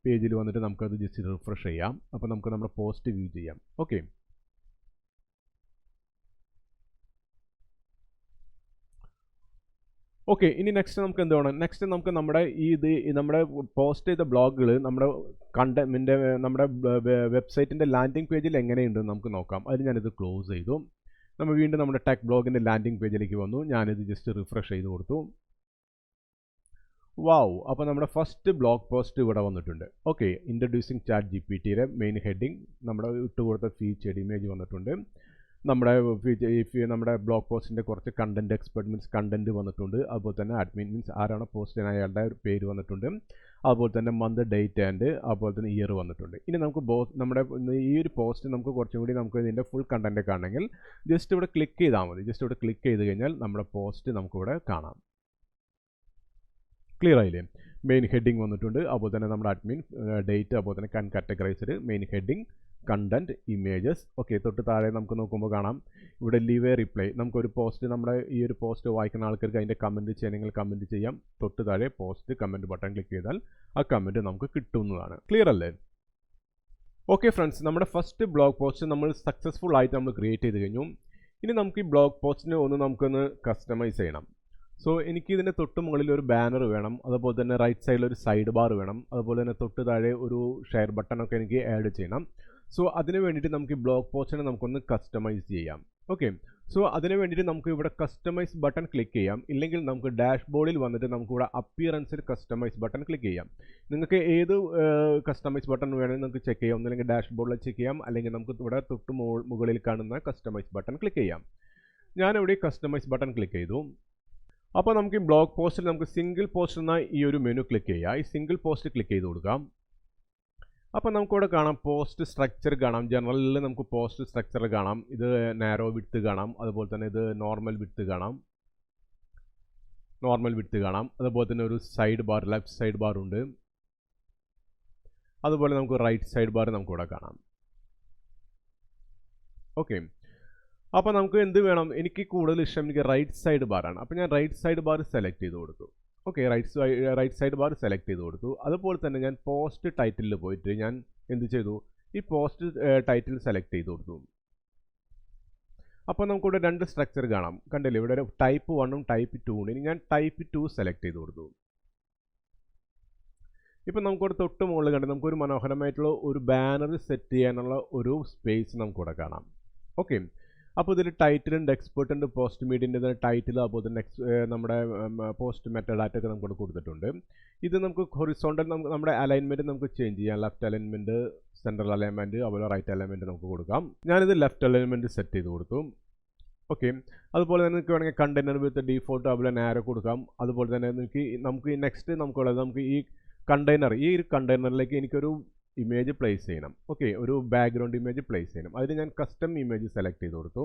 പേജിൽ വന്നിട്ട് നമുക്കത് ജസ്റ്റ് റിഫ്രഷ് ചെയ്യാം. അപ്പോൾ നമുക്ക് നമ്മുടെ പോസ്റ്റ് വ്യൂ ചെയ്യാം. ഓക്കെ, ഓക്കെ, ഇനി നെക്സ്റ്റ് നമുക്ക് എന്ത് വേണം, നെക്സ്റ്റ് നമുക്ക് നമ്മുടെ പോസ്റ്റ് ചെയ്ത ബ്ലോഗുകൾ നമ്മുടെ നമ്മുടെ വെബ്സൈറ്റിൻ്റെ ലാൻഡിംഗ് പേജിൽ എങ്ങനെയുണ്ടെന്ന് നമുക്ക് നോക്കാം. അതിന് ഞാനിത് ക്ലോസ് ചെയ്തു. നമ്മൾ വീണ്ടും നമ്മുടെ ടെക് ബ്ലോഗിൻ്റെ ലാൻഡിംഗ് പേജിലേക്ക് വന്നു. ഞാനിത് ജസ്റ്റ് റിഫ്രഷ് ചെയ്ത് കൊടുത്തു. വാവ്, അപ്പോൾ നമ്മുടെ ഫസ്റ്റ് ബ്ലോഗ് പോസ്റ്റ് ഇവിടെ വന്നിട്ടുണ്ട്. ഓക്കെ, ഇൻട്രൊഡ്യൂസിങ് ChatGPTയുടെ മെയിൻ ഹെഡിങ്, നമ്മുടെ ഇട്ട് കൊടുത്ത ഫീച്ചേർഡ് ഇമേജ് വന്നിട്ടുണ്ട്. നമ്മുടെ ബ്ലോഗ് പോസ്റ്റിൻ്റെ കുറച്ച് കണ്ടന്റ് എക്സ്പെർട്ട് മീൻസ് കണ്ടന്റ് വന്നിട്ടുണ്ട്. അതുപോലെ തന്നെ അഡ്മിൻ മീൻസ് ആരാണ് പോസ്റ്റ് ചെയ്യുന്ന അയാളുടെ ഒരു പേര് വന്നിട്ടുണ്ട്. അതുപോലെ തന്നെ മന്ത്, ഡേറ്റ് ആൻഡ് അതുപോലെ തന്നെ ഇയർ വന്നിട്ടുണ്ട്. ഇനി നമുക്ക് നമ്മുടെ ഈ ഒരു പോസ്റ്റ് നമുക്ക് കുറച്ചും കൂടി നമുക്ക് ഇതിൻ്റെ ഫുൾ കണ്ടന്റ് കാണണമെങ്കിൽ ജസ്റ്റ് ഇവിടെ ക്ലിക്ക് ചെയ്താൽ മതി. ജസ്റ്റ് ഇവിടെ ക്ലിക്ക് ചെയ്ത് കഴിഞ്ഞാൽ നമ്മുടെ പോസ്റ്റ് നമുക്കിവിടെ കാണാം. ക്ലിയർ ആയില്ലേ? മെയിൻ ഹെഡിങ് വന്നിട്ടുണ്ട്. അതുപോലെ തന്നെ നമ്മുടെ അഡ്മിൻ, ഡേറ്റ്, അതുപോലെ തന്നെ categorised, main heading, content images. Okay, തൊട്ട് താഴെ നമുക്ക് നോക്കുമ്പോൾ കാണാം ഇവിടെ ലീവ് എ റിപ്ലൈ. നമുക്കൊരു പോസ്റ്റ്, നമ്മുടെ ഈ ഒരു പോസ്റ്റ് വായിക്കുന്ന ആൾക്കാർക്ക് അതിൻ്റെ കമൻറ്റ് ചെയ്യണമെങ്കിൽ കമൻറ്റ് ചെയ്യാം. തൊട്ട് താഴെ പോസ്റ്റ് കമൻറ്റ് ബട്ടൺ ക്ലിക്ക് ചെയ്താൽ ആ കമൻറ്റ് നമുക്ക് കിട്ടുന്നതാണ്. ക്ലിയർ അല്ലേ? ഓക്കെ ഫ്രണ്ട്സ്, നമ്മുടെ ഫസ്റ്റ് ബ്ലോഗ് പോസ്റ്റ് നമ്മൾ സക്സസ്ഫുൾ ആയിട്ട് നമ്മൾ ക്രിയേറ്റ് ചെയ്ത് കഴിഞ്ഞു. ഇനി നമുക്ക് ഈ ബ്ലോഗ് പോസ്റ്റിനെ നമുക്കൊന്ന് കസ്റ്റമൈസ് ചെയ്യണം. സോ എനിക്ക് ഇതിൻ്റെ തൊട്ട് മുകളിൽ ഒരു ബാനർ വേണം, അതുപോലെ തന്നെ റൈറ്റ് സൈഡിൽ ഒരു സൈഡ് ബാർ വേണം, അതുപോലെ തന്നെ തൊട്ട് താഴെ ഒരു ഷെയർ ബട്ടണൊക്കെ എനിക്ക് ആഡ് ചെയ്യണം. സോ അതിന് വേണ്ടിയിട്ട് നമുക്ക് ഈ ബ്ലോഗ് പോസ്റ്റിനെ നമുക്കൊന്ന് കസ്റ്റമൈസ് ചെയ്യാം. ഓക്കെ, സോ അതിന് വേണ്ടിയിട്ട് നമുക്ക് ഇവിടെ കസ്റ്റമൈസ് ബട്ടൺ ക്ലിക്ക് ചെയ്യാം. ഇല്ലെങ്കിൽ നമുക്ക് ഡാഷ്ബോർഡിൽ വന്നിട്ട് നമുക്കിവിടെ അപ്പിയറൻസിൽ കസ്റ്റമൈസ് ബട്ടൺ ക്ലിക്ക് ചെയ്യാം. നിങ്ങൾക്ക് ഏത് കസ്റ്റമൈസ് ബട്ടൺ വേണമെങ്കിൽ നമുക്ക് ചെക്ക് ചെയ്യാം. ഒന്നില്ലെങ്കിൽ ഡാഷ്ബോർഡിൽ ചെക്ക് ചെയ്യാം, അല്ലെങ്കിൽ നമുക്ക് ഇവിടെ തൊട്ട് മുകളിൽ കാണുന്ന കസ്റ്റമൈസ് ബട്ടൺ ക്ലിക്ക് ചെയ്യാം. ഞാനിവിടെ കസ്റ്റമൈസ് ബട്ടൺ ക്ലിക്ക് ചെയ്തു. അപ്പോൾ നമുക്ക് ഈ ബ്ലോഗ് പോസ്റ്റിൽ നമുക്ക് സിംഗിൾ പോസ്റ്റ് എന്ന ഈ ഒരു മെനു ക്ലിക്ക് ചെയ്യാം. ഈ സിംഗിൾ പോസ്റ്റ് ക്ലിക്ക് ചെയ്ത് കൊടുക്കാം. അപ്പോൾ നമുക്കിവിടെ കാണാം പോസ്റ്റ് സ്ട്രക്ചർ കാണാം. ജനറലിൽ നമുക്ക് പോസ്റ്റ് സ്ട്രക്ചർ കാണാം. ഇത് നാരോ വിഡ്ത്ത് കാണാം, അതുപോലെ തന്നെ ഇത് നോർമൽ വിഡ്ത്ത് കാണാം. അതുപോലെ തന്നെ ഒരു side bar, left side bar ഉണ്ട്. അതുപോലെ നമുക്ക് റൈറ്റ് സൈഡ് ബാർ നമുക്കിവിടെ കാണാം. ഓക്കെ, അപ്പോൾ നമുക്ക് എന്ത് വേണം? എനിക്ക് കൂടുതൽ ഇഷ്ടം എനിക്ക് റൈറ്റ് സൈഡ് ബാറാണ്. അപ്പോൾ ഞാൻ റൈറ്റ് സൈഡ് ബാർ സെലക്ട് ചെയ്ത് കൊടുത്തു. Okay, right side bar select ചെയ്ത് കൊടുത്തു. അതുപോലെ തന്നെ ഞാൻ പോസ്റ്റ് ടൈറ്റിലിൽ പോയിട്ട് ഞാൻ എന്ത് ചെയ്തു? ഈ പോസ്റ്റ് ടൈറ്റിൽ സെലക്ട് ചെയ്ത് കൊടുത്തു. അപ്പോൾ നമുക്കിവിടെ രണ്ട് സ്ട്രക്ചർ കാണാം. കണ്ടില്ലേ, ഇവിടെ ഒരു ടൈപ്പ് 1ഉം ടൈപ്പ് 2ഉം. ഇനി ഞാൻ ടൈപ്പ് 2 സെലക്ട് ചെയ്ത് കൊടുത്തു. ഇപ്പം നമുക്കിവിടെ തൊട്ട് മുകളിൽ കണ്ട് നമുക്കൊരു മനോഹരമായിട്ടുള്ള ഒരു ബാനർ സെറ്റ് ചെയ്യാനുള്ള ഒരു സ്പേസ് നമുക്കിവിടെ കാണാം. ഓക്കെ, അപ്പോൾ ഇതിൽ ടൈറ്റിൽ ഉണ്ട്, എക്സ്പേർട്ട് ഉണ്ട്, പോസ്റ്റ് മീഡിയൻ്റെ ടൈറ്റിൽ, അതുപോലെ തന്നെ നമ്മുടെ പോസ്റ്റ് മെറ്റഡാറ്റ ഒക്കെ നമുക്ക് കൊടുത്തിട്ടുണ്ട്. ഇത് നമുക്ക് ഹൊറിസോണ്ടൽ നമ്മുടെ അലൈൻമെൻറ്റ് നമുക്ക് ചേഞ്ച് ചെയ്യാം. ലെഫ്റ്റ് അലൈൻമെൻറ്റ്, സെൻട്രൽ അലൈൻമെൻറ്റ്, അതുപോലെ റൈറ്റ് അലൈൻമെൻറ്റ് നമുക്ക് കൊടുക്കാം. ഞാനിത് ലെഫ്റ്റ് അലൈൻമെൻറ്റ് സെറ്റ് ചെയ്ത് കൊടുത്തു. ഓക്കെ, അതുപോലെ തന്നെ നിങ്ങൾക്ക് വേണമെങ്കിൽ കണ്ടെയ്നർ വിത്ത് ഡീഫോൾട്ട് അതുപോലെ നാരോ കൊടുക്കാം. അതുപോലെ തന്നെ നമുക്ക് നെക്സ്റ്റ് നമുക്കുള്ളത് നമുക്ക് ഈ ഒരു കണ്ടെയ്നറിലേക്ക് എനിക്കൊരു ഇമേജ് പ്ലേസ് ചെയ്യണം. ഓക്കെ, ഒരു ബാക്ക്ഗ്രൗണ്ട് ഇമേജ് പ്ലേസ് ചെയ്യണം. അതിന് ഞാൻ കസ്റ്റം ഇമേജ് സെലക്ട് ചെയ്ത് കൊടുത്തു.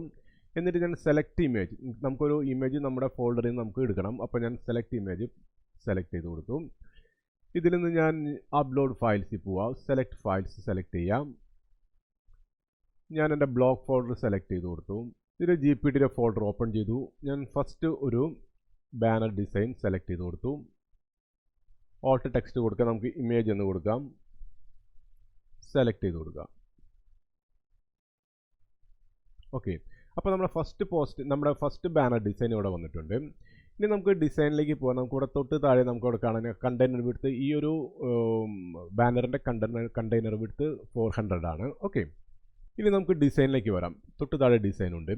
എന്നിട്ട് ഞാൻ സെലക്ട് ഇമേജ്, നമുക്കൊരു ഇമേജ് നമ്മുടെ ഫോൾഡറിൽ നിന്ന് നമുക്ക് എടുക്കണം. അപ്പോൾ ഞാൻ സെലക്ട് ഇമേജ് സെലക്ട് ചെയ്ത് കൊടുത്തു. ഇതിൽ നിന്ന് ഞാൻ അപ്ലോഡ് ഫയൽസിൽ പോവാം. സെലക്ട് ഫയൽസ് സെലക്ട് ചെയ്യാം. ഞാൻ എൻ്റെ ബ്ലോക്ക് ഫോൾഡർ സെലക്ട് ചെയ്ത് കൊടുത്തു. ഇതിൽ GPTയുടെ ഫോൾഡർ ഓപ്പൺ ചെയ്തു. ഞാൻ ഫസ്റ്റ് ഒരു ബാനർ ഡിസൈൻ സെലക്ട് ചെയ്ത് കൊടുത്തു. ഓൾട്ട് ടെക്സ്റ്റ് കൊടുക്കാം, നമുക്ക് ഇമേജ് എന്ന് കൊടുക്കാം. സെലക്ട് ചെയ്ത് കൊടുക്കുക. ഓക്കെ, അപ്പോൾ നമ്മുടെ ഫസ്റ്റ് ബാനർ ഡിസൈൻ ഇവിടെ വന്നിട്ടുണ്ട്. ഇനി നമുക്ക് ഡിസൈനിലേക്ക് പോകാം. നമുക്ക് ഇവിടെ തൊട്ട് താഴെ നമുക്കിവിടെ കാണാൻ കണ്ടെയ്നർ വിഡ്ത്ത്, ഈ ഒരു ബാനറിൻ്റെ കണ്ടെയ്നർ വിഡ്ത്ത് 400 ആണ്. ഓക്കെ, ഇനി നമുക്ക് ഡിസൈനിലേക്ക് വരാം. തൊട്ട് താഴെ ഡിസൈൻ ഉണ്ട്.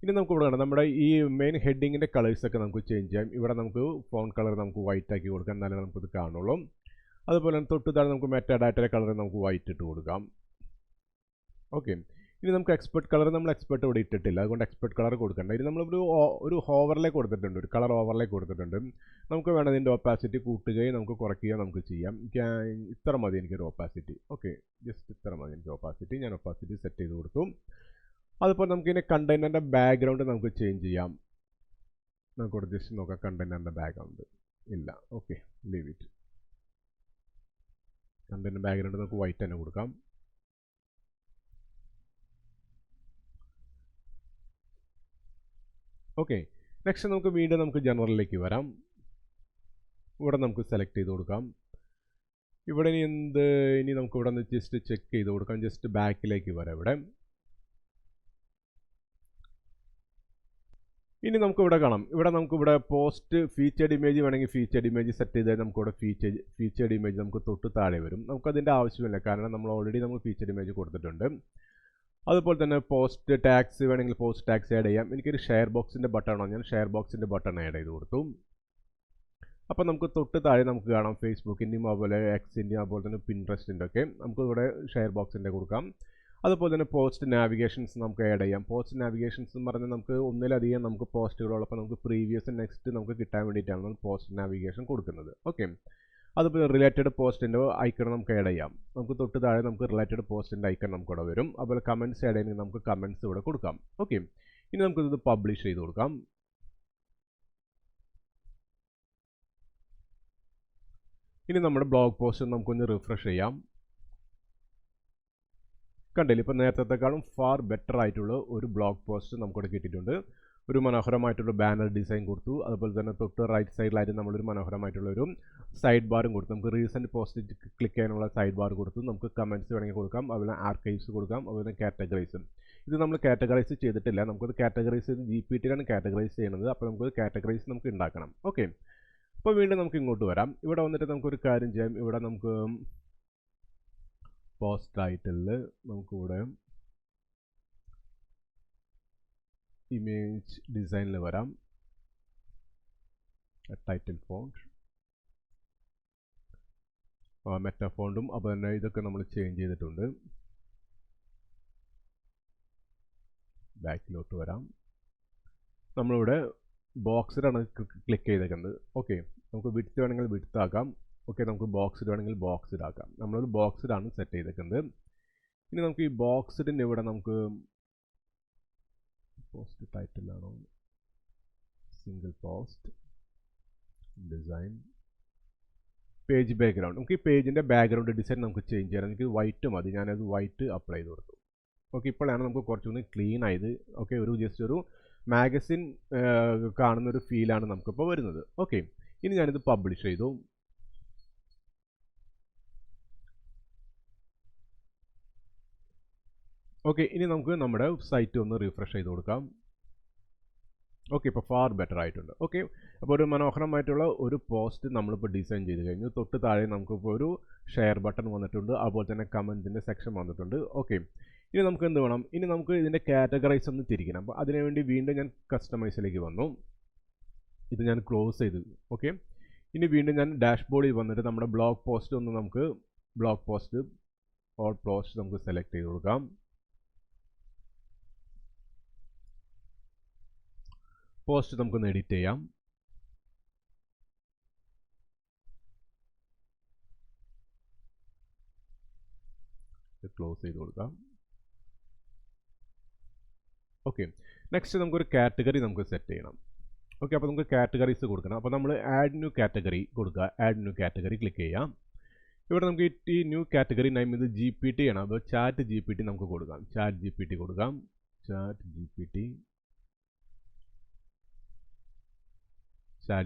ഇനി നമുക്ക് ഇവിടെ കാണാം നമ്മുടെ ഈ മെയിൻ ഹെഡിങ്ങിൻ്റെ കളേഴ്സൊക്കെ നമുക്ക് ചേഞ്ച് ചെയ്യാം. ഇവിടെ നമുക്ക് ഫോൺ കളർ നമുക്ക് വൈറ്റ് ആക്കി കൊടുക്കാം, എന്നാലേ നമുക്കിത് കാണുള്ളൂ. അതുപോലെ തന്നെ തൊട്ട് താഴെ നമുക്ക് മെറ്റാഡാറ്റയുടെ കളർ നമുക്ക് വൈറ്റ് ഇട്ട് കൊടുക്കാം. ഓക്കെ, ഇനി നമുക്ക് എക്സ്പെർട്ട് കളർ നമ്മൾ എക്സ്പെർട്ട് ഇവിടെ ഇട്ടിട്ടില്ല, അതുകൊണ്ട് എക്സ്പെർട്ട് കളർ കൊടുക്കണ്ട. ഇനി നമ്മളൊരു ഓവർലേ കൊടുത്തിട്ടുണ്ട്, ഒരു കളർ ഓവർലേ കൊടുത്തിട്ടുണ്ട്. നമുക്ക് വേണം ഇതിൻ്റെ ഓപ്പാസിറ്റി കൂട്ടുകയും നമുക്ക് കുറയ്ക്കുകയും നമുക്ക് ചെയ്യാം. ഇത്ര മതി എനിക്കൊരു ഓപ്പാസിറ്റി. ഓക്കെ, ജസ്റ്റ് ഇത്ര മതി എനിക്ക് ഓപ്പാസിറ്റി. ഞാൻ ഓപ്പാസിറ്റി സെറ്റ് ചെയ്ത് കൊടുത്തു. അതുപോലെ നമുക്ക് ഇതിൻ്റെ കണ്ടെയ്നറിൻ്റെ ബാക്ക്ഗ്രൗണ്ട് നമുക്ക് ചേഞ്ച് ചെയ്യാം. നമുക്കിവിടെ ജസ്റ്റ് നോക്കാം കണ്ടെയ്നറിൻ്റെ ബാക്ക്ഗ്രൗണ്ട് ഇല്ല. Okay, leave it. Container background നമുക്ക് വൈറ്റ് തന്നെ കൊടുക്കാം. ഓക്കെ, നെക്സ്റ്റ് നമുക്ക് വീണ്ടും നമുക്ക് ജനറലിലേക്ക് വരാം. ഇവിടെ നമുക്ക് സെലക്ട് ചെയ്ത് കൊടുക്കാം. ഇവിടെ ഇനി നമുക്ക് ഇവിടെ നിന്ന് ജസ്റ്റ് ചെക്ക് ചെയ്ത് കൊടുക്കാം. ജസ്റ്റ് ബാക്കിലേക്ക് വരാം. ഇനി നമുക്കിവിടെ കാണാം, നമുക്കിവിടെ പോസ്റ്റ് ഫീച്ചേർഡ് ഇമേജ് വേണമെങ്കിൽ ഫീച്ചേർഡ് ഇമേജ് സെറ്റ് ചെയ്താൽ നമുക്കിവിടെ ഫീച്ചേർഡ് ഇമേജ് നമുക്ക് തൊട്ട് താഴെ വരും. നമുക്കതിൻ്റെ ആവശ്യമില്ല, കാരണം നമ്മൾ ഓൾറെഡി ഫീച്ചേർഡ് ഇമേജ് കൊടുത്തിട്ടുണ്ട്. അതുപോലെ തന്നെ പോസ്റ്റ് ടാഗ്സ് വേണമെങ്കിൽ പോസ്റ്റ് ടാഗ്സ് ആഡ് ചെയ്യാം. എനിക്കൊരു ഷെയർ ബോക്സിൻ്റെ ബട്ടണോ, ഞാൻ ഷെയർ ബോക്സിൻ്റെ ബട്ടൺ ആഡ് ചെയ്ത് കൊടുത്തു. അപ്പോൾ നമുക്ക് തൊട്ട് താഴെ നമുക്ക് കാണാം ഫേസ്ബുക്കിൻ്റെയും അതുപോലെ എക്സിൻ്റെയും അതുപോലെ തന്നെ പിൻട്രസ്റ്റിൻ്റെ ഒക്കെ നമുക്ക് ഇവിടെ ഷെയർ ബോക്സിൻ്റെ കൊടുക്കാം. അതുപോലെ തന്നെ പോസ്റ്റ് നാവിഗേഷൻസ് നമുക്ക് ആഡ് ചെയ്യാം. പോസ്റ്റ് നാവിഗേഷൻസ് എന്ന് പറഞ്ഞാൽ നമുക്ക് ഒന്നിലധികം നമുക്ക് പോസ്റ്റുകളുള്ളപ്പോൾ നമുക്ക് പ്രീവിയസ് നെക്സ്റ്റ് നമുക്ക് കിട്ടാൻ വേണ്ടിയിട്ടാണ് നമ്മൾ പോസ്റ്റ് നാവിഗേഷൻ കൊടുക്കുന്നത്. ഓക്കെ, അതുപോലെ റിലേറ്റഡ് പോസ്റ്റിൻ്റെ ഐക്കൺ നമുക്ക് ആഡ് ചെയ്യാം. നമുക്ക് തൊട്ട് താഴെ നമുക്ക് റിലേറ്റഡ് പോസ്റ്റിൻ്റെ ഐക്കൺ നമുക്ക് ഇവിടെ വരും. അതുപോലെ കമൻറ്റ്സ് ആഡ് ചെയ്യണമെങ്കിൽ നമുക്ക് കമൻറ്റ്സ് ഇവിടെ കൊടുക്കാം. ഓക്കെ, ഇനി നമുക്കിത് പബ്ലിഷ് ചെയ്ത് കൊടുക്കാം. ഇനി നമ്മുടെ ബ്ലോഗ് പോസ്റ്റ് നമുക്കൊന്ന് റിഫ്രഷ് ചെയ്യാം. കണ്ടില്ല, ഇപ്പോൾ നേരത്തെക്കാളും ഫാർ ബെറ്റർ ആയിട്ടുള്ള ഒരു ബ്ലോഗ് പോസ്റ്റ് നമുക്കിവിടെ കിട്ടിയിട്ടുണ്ട്. ഒരു മനോഹരമായിട്ടുള്ള ബാനർ ഡിസൈൻ കൊടുത്തു. അതുപോലെ തന്നെ തൊട്ട് റൈറ്റ് സൈഡിലായിട്ട് നമ്മളൊരു മനോഹരമായിട്ടുള്ള ഒരു സൈഡ് ബാറും കൊടുത്തു. നമുക്ക് റീസെൻറ്റ് പോസ്റ്റ് ക്ലിക്ക് ചെയ്യാനുള്ള സൈഡ് ബാർ കൊടുത്തു. നമുക്ക് കമൻറ്റ്സ് വേണമെങ്കിൽ കൊടുക്കാം, അതുപോലെ ആർക്കൈവ്സ് കൊടുക്കാം, അതുപോലെ കാറ്റഗറൈസും. ഇത് നമ്മൾ കാറ്റഗറൈസ് ചെയ്തിട്ടില്ല, നമുക്കത് കാറ്റഗറൈസ് ചെയ്ത് GPT-യിലാണ് കാറ്റഗറൈസ് ചെയ്യുന്നത്. അപ്പോൾ നമുക്ക് കാറ്റഗറൈസ് നമുക്ക് ഉണ്ടാക്കണം. ഓക്കെ, അപ്പോൾ വീണ്ടും നമുക്ക് ഇങ്ങോട്ട് വരാം. ഇവിടെ വന്നിട്ട് നമുക്കൊരു കാര്യം ചെയ്യാം. ഇവിടെ നമുക്ക് പോസ്റ്റ് ടൈറ്റിലിൽ നമുക്കിവിടെ ഇമേജ് ഡിസൈനിൽ വരാം. ടൈറ്റിൽ ഫോണ്ട്, മെറ്റാ ഫോണ്ടും അപ്പോൾ തന്നെ ഇതൊക്കെ നമ്മൾ ചേഞ്ച് ചെയ്തിട്ടുണ്ട്. ബാക്കിലോട്ട് വരാം. നമ്മളിവിടെ ബോക്സിലാണ് ക്ലിക്ക് ചെയ്തേക്കുന്നത്. ഓക്കെ, നമുക്ക് വിഡ്ത്ത് വേണമെങ്കിൽ വിഡ്ത്ത് ആക്കാം. ഓക്കെ, നമുക്ക് ബോക്സിഡ് വേണമെങ്കിൽ ബോക്സിഡ് ആക്കാം. നമ്മളൊരു ബോക്സിഡാണ് സെറ്റ് ചെയ്തേക്കുന്നത്. ഇനി നമുക്ക് ഈ ബോക്സിഡിൻ്റെ ഇവിടെ നമുക്ക് പോസ്റ്റ് ടൈറ്റിലാണോ, single post, design, page background. നമുക്ക് ഈ പേജിൻ്റെ ബാക്ക്ഗ്രൗണ്ട് ഡിസൈൻ നമുക്ക് ചേഞ്ച് ചെയ്യാം. എനിക്ക് വൈറ്റ് മതി, ഞാനത് വൈറ്റ് അപ്ലൈ ചെയ്ത് കൊടുത്തു. ഓക്കെ, ഇപ്പോഴാണ് നമുക്ക് കുറച്ചുകൂടി ക്ലീൻ ആയത്. ഓക്കെ, ഒരു ജസ്റ്റ് ഒരു മാഗസിൻ കാണുന്നൊരു ഫീലാണ് നമുക്കിപ്പോൾ വരുന്നത്. ഓക്കെ, ഇനി ഞാനിത് പബ്ലിഷ് ചെയ്തു. ഓക്കെ, ഇനി നമുക്ക് നമ്മുടെ സൈറ്റ് ഒന്ന് റിഫ്രഷ് ചെയ്ത് കൊടുക്കാം. ഓക്കെ, ഇപ്പോൾ ഫാർ ബെറ്റർ ആയിട്ടുണ്ട്. ഓക്കെ, അപ്പോൾ ഒരു മനോഹരമായിട്ടുള്ള ഒരു പോസ്റ്റ് നമ്മളിപ്പോൾ ഡിസൈൻ ചെയ്ത് കഴിഞ്ഞു. തൊട്ട് താഴെ നമുക്കിപ്പോൾ ഒരു ഷെയർ ബട്ടൺ വന്നിട്ടുണ്ട്, അതുപോലെ തന്നെ കമൻറ്റിൻ്റെ സെക്ഷൻ വന്നിട്ടുണ്ട്. ഓക്കെ, ഇനി നമുക്ക് എന്ത് വേണം, ഇനി നമുക്ക് ഇതിൻ്റെ കാറ്റഗറൈസ് ഒന്ന് തിരിക്കണം. അപ്പോൾ അതിനുവേണ്ടി വീണ്ടും ഞാൻ കസ്റ്റമൈസിലേക്ക് വന്നു. ഇത് ഞാൻ ക്ലോസ് ചെയ്തു. ഓക്കെ, ഇനി വീണ്ടും ഞാൻ ഡാഷ്ബോർഡിൽ വന്നിട്ട് നമ്മുടെ ബ്ലോഗ് പോസ്റ്റ് ഒന്ന് നമുക്ക് ബ്ലോഗ് പോസ്റ്റ് ഓൾ പോസ്റ്റ് നമുക്ക് സെലക്ട് ചെയ്ത് കൊടുക്കാം. പോസ്റ്റ് നമുക്കൊന്ന് എഡിറ്റ് ചെയ്യാം. ക്ലോസ് ചെയ്ത് കൊടുക്കാം. ഓക്കെ, നെക്സ്റ്റ് നമുക്കൊരു കാറ്റഗറി നമുക്ക് സെറ്റ് ചെയ്യണം. ഓക്കെ, അപ്പോൾ നമുക്ക് കാറ്റഗറീസ് കൊടുക്കണം. അപ്പോൾ നമ്മൾ ആഡ് ന്യൂ കാറ്റഗറി കൊടുക്കുക. ആഡ് ന്യൂ കാറ്റഗറി ക്ലിക്ക് ചെയ്യാം. ഇവിടെ നമുക്ക് ഈ ന്യൂ കാറ്റഗറി നെയിം ഇത് GPT ആണ്. അപ്പോൾ ചാറ്റ് GPT നമുക്ക് കൊടുക്കാം. ചാറ്റ് GPT കൊടുക്കാം. ചാറ്റ്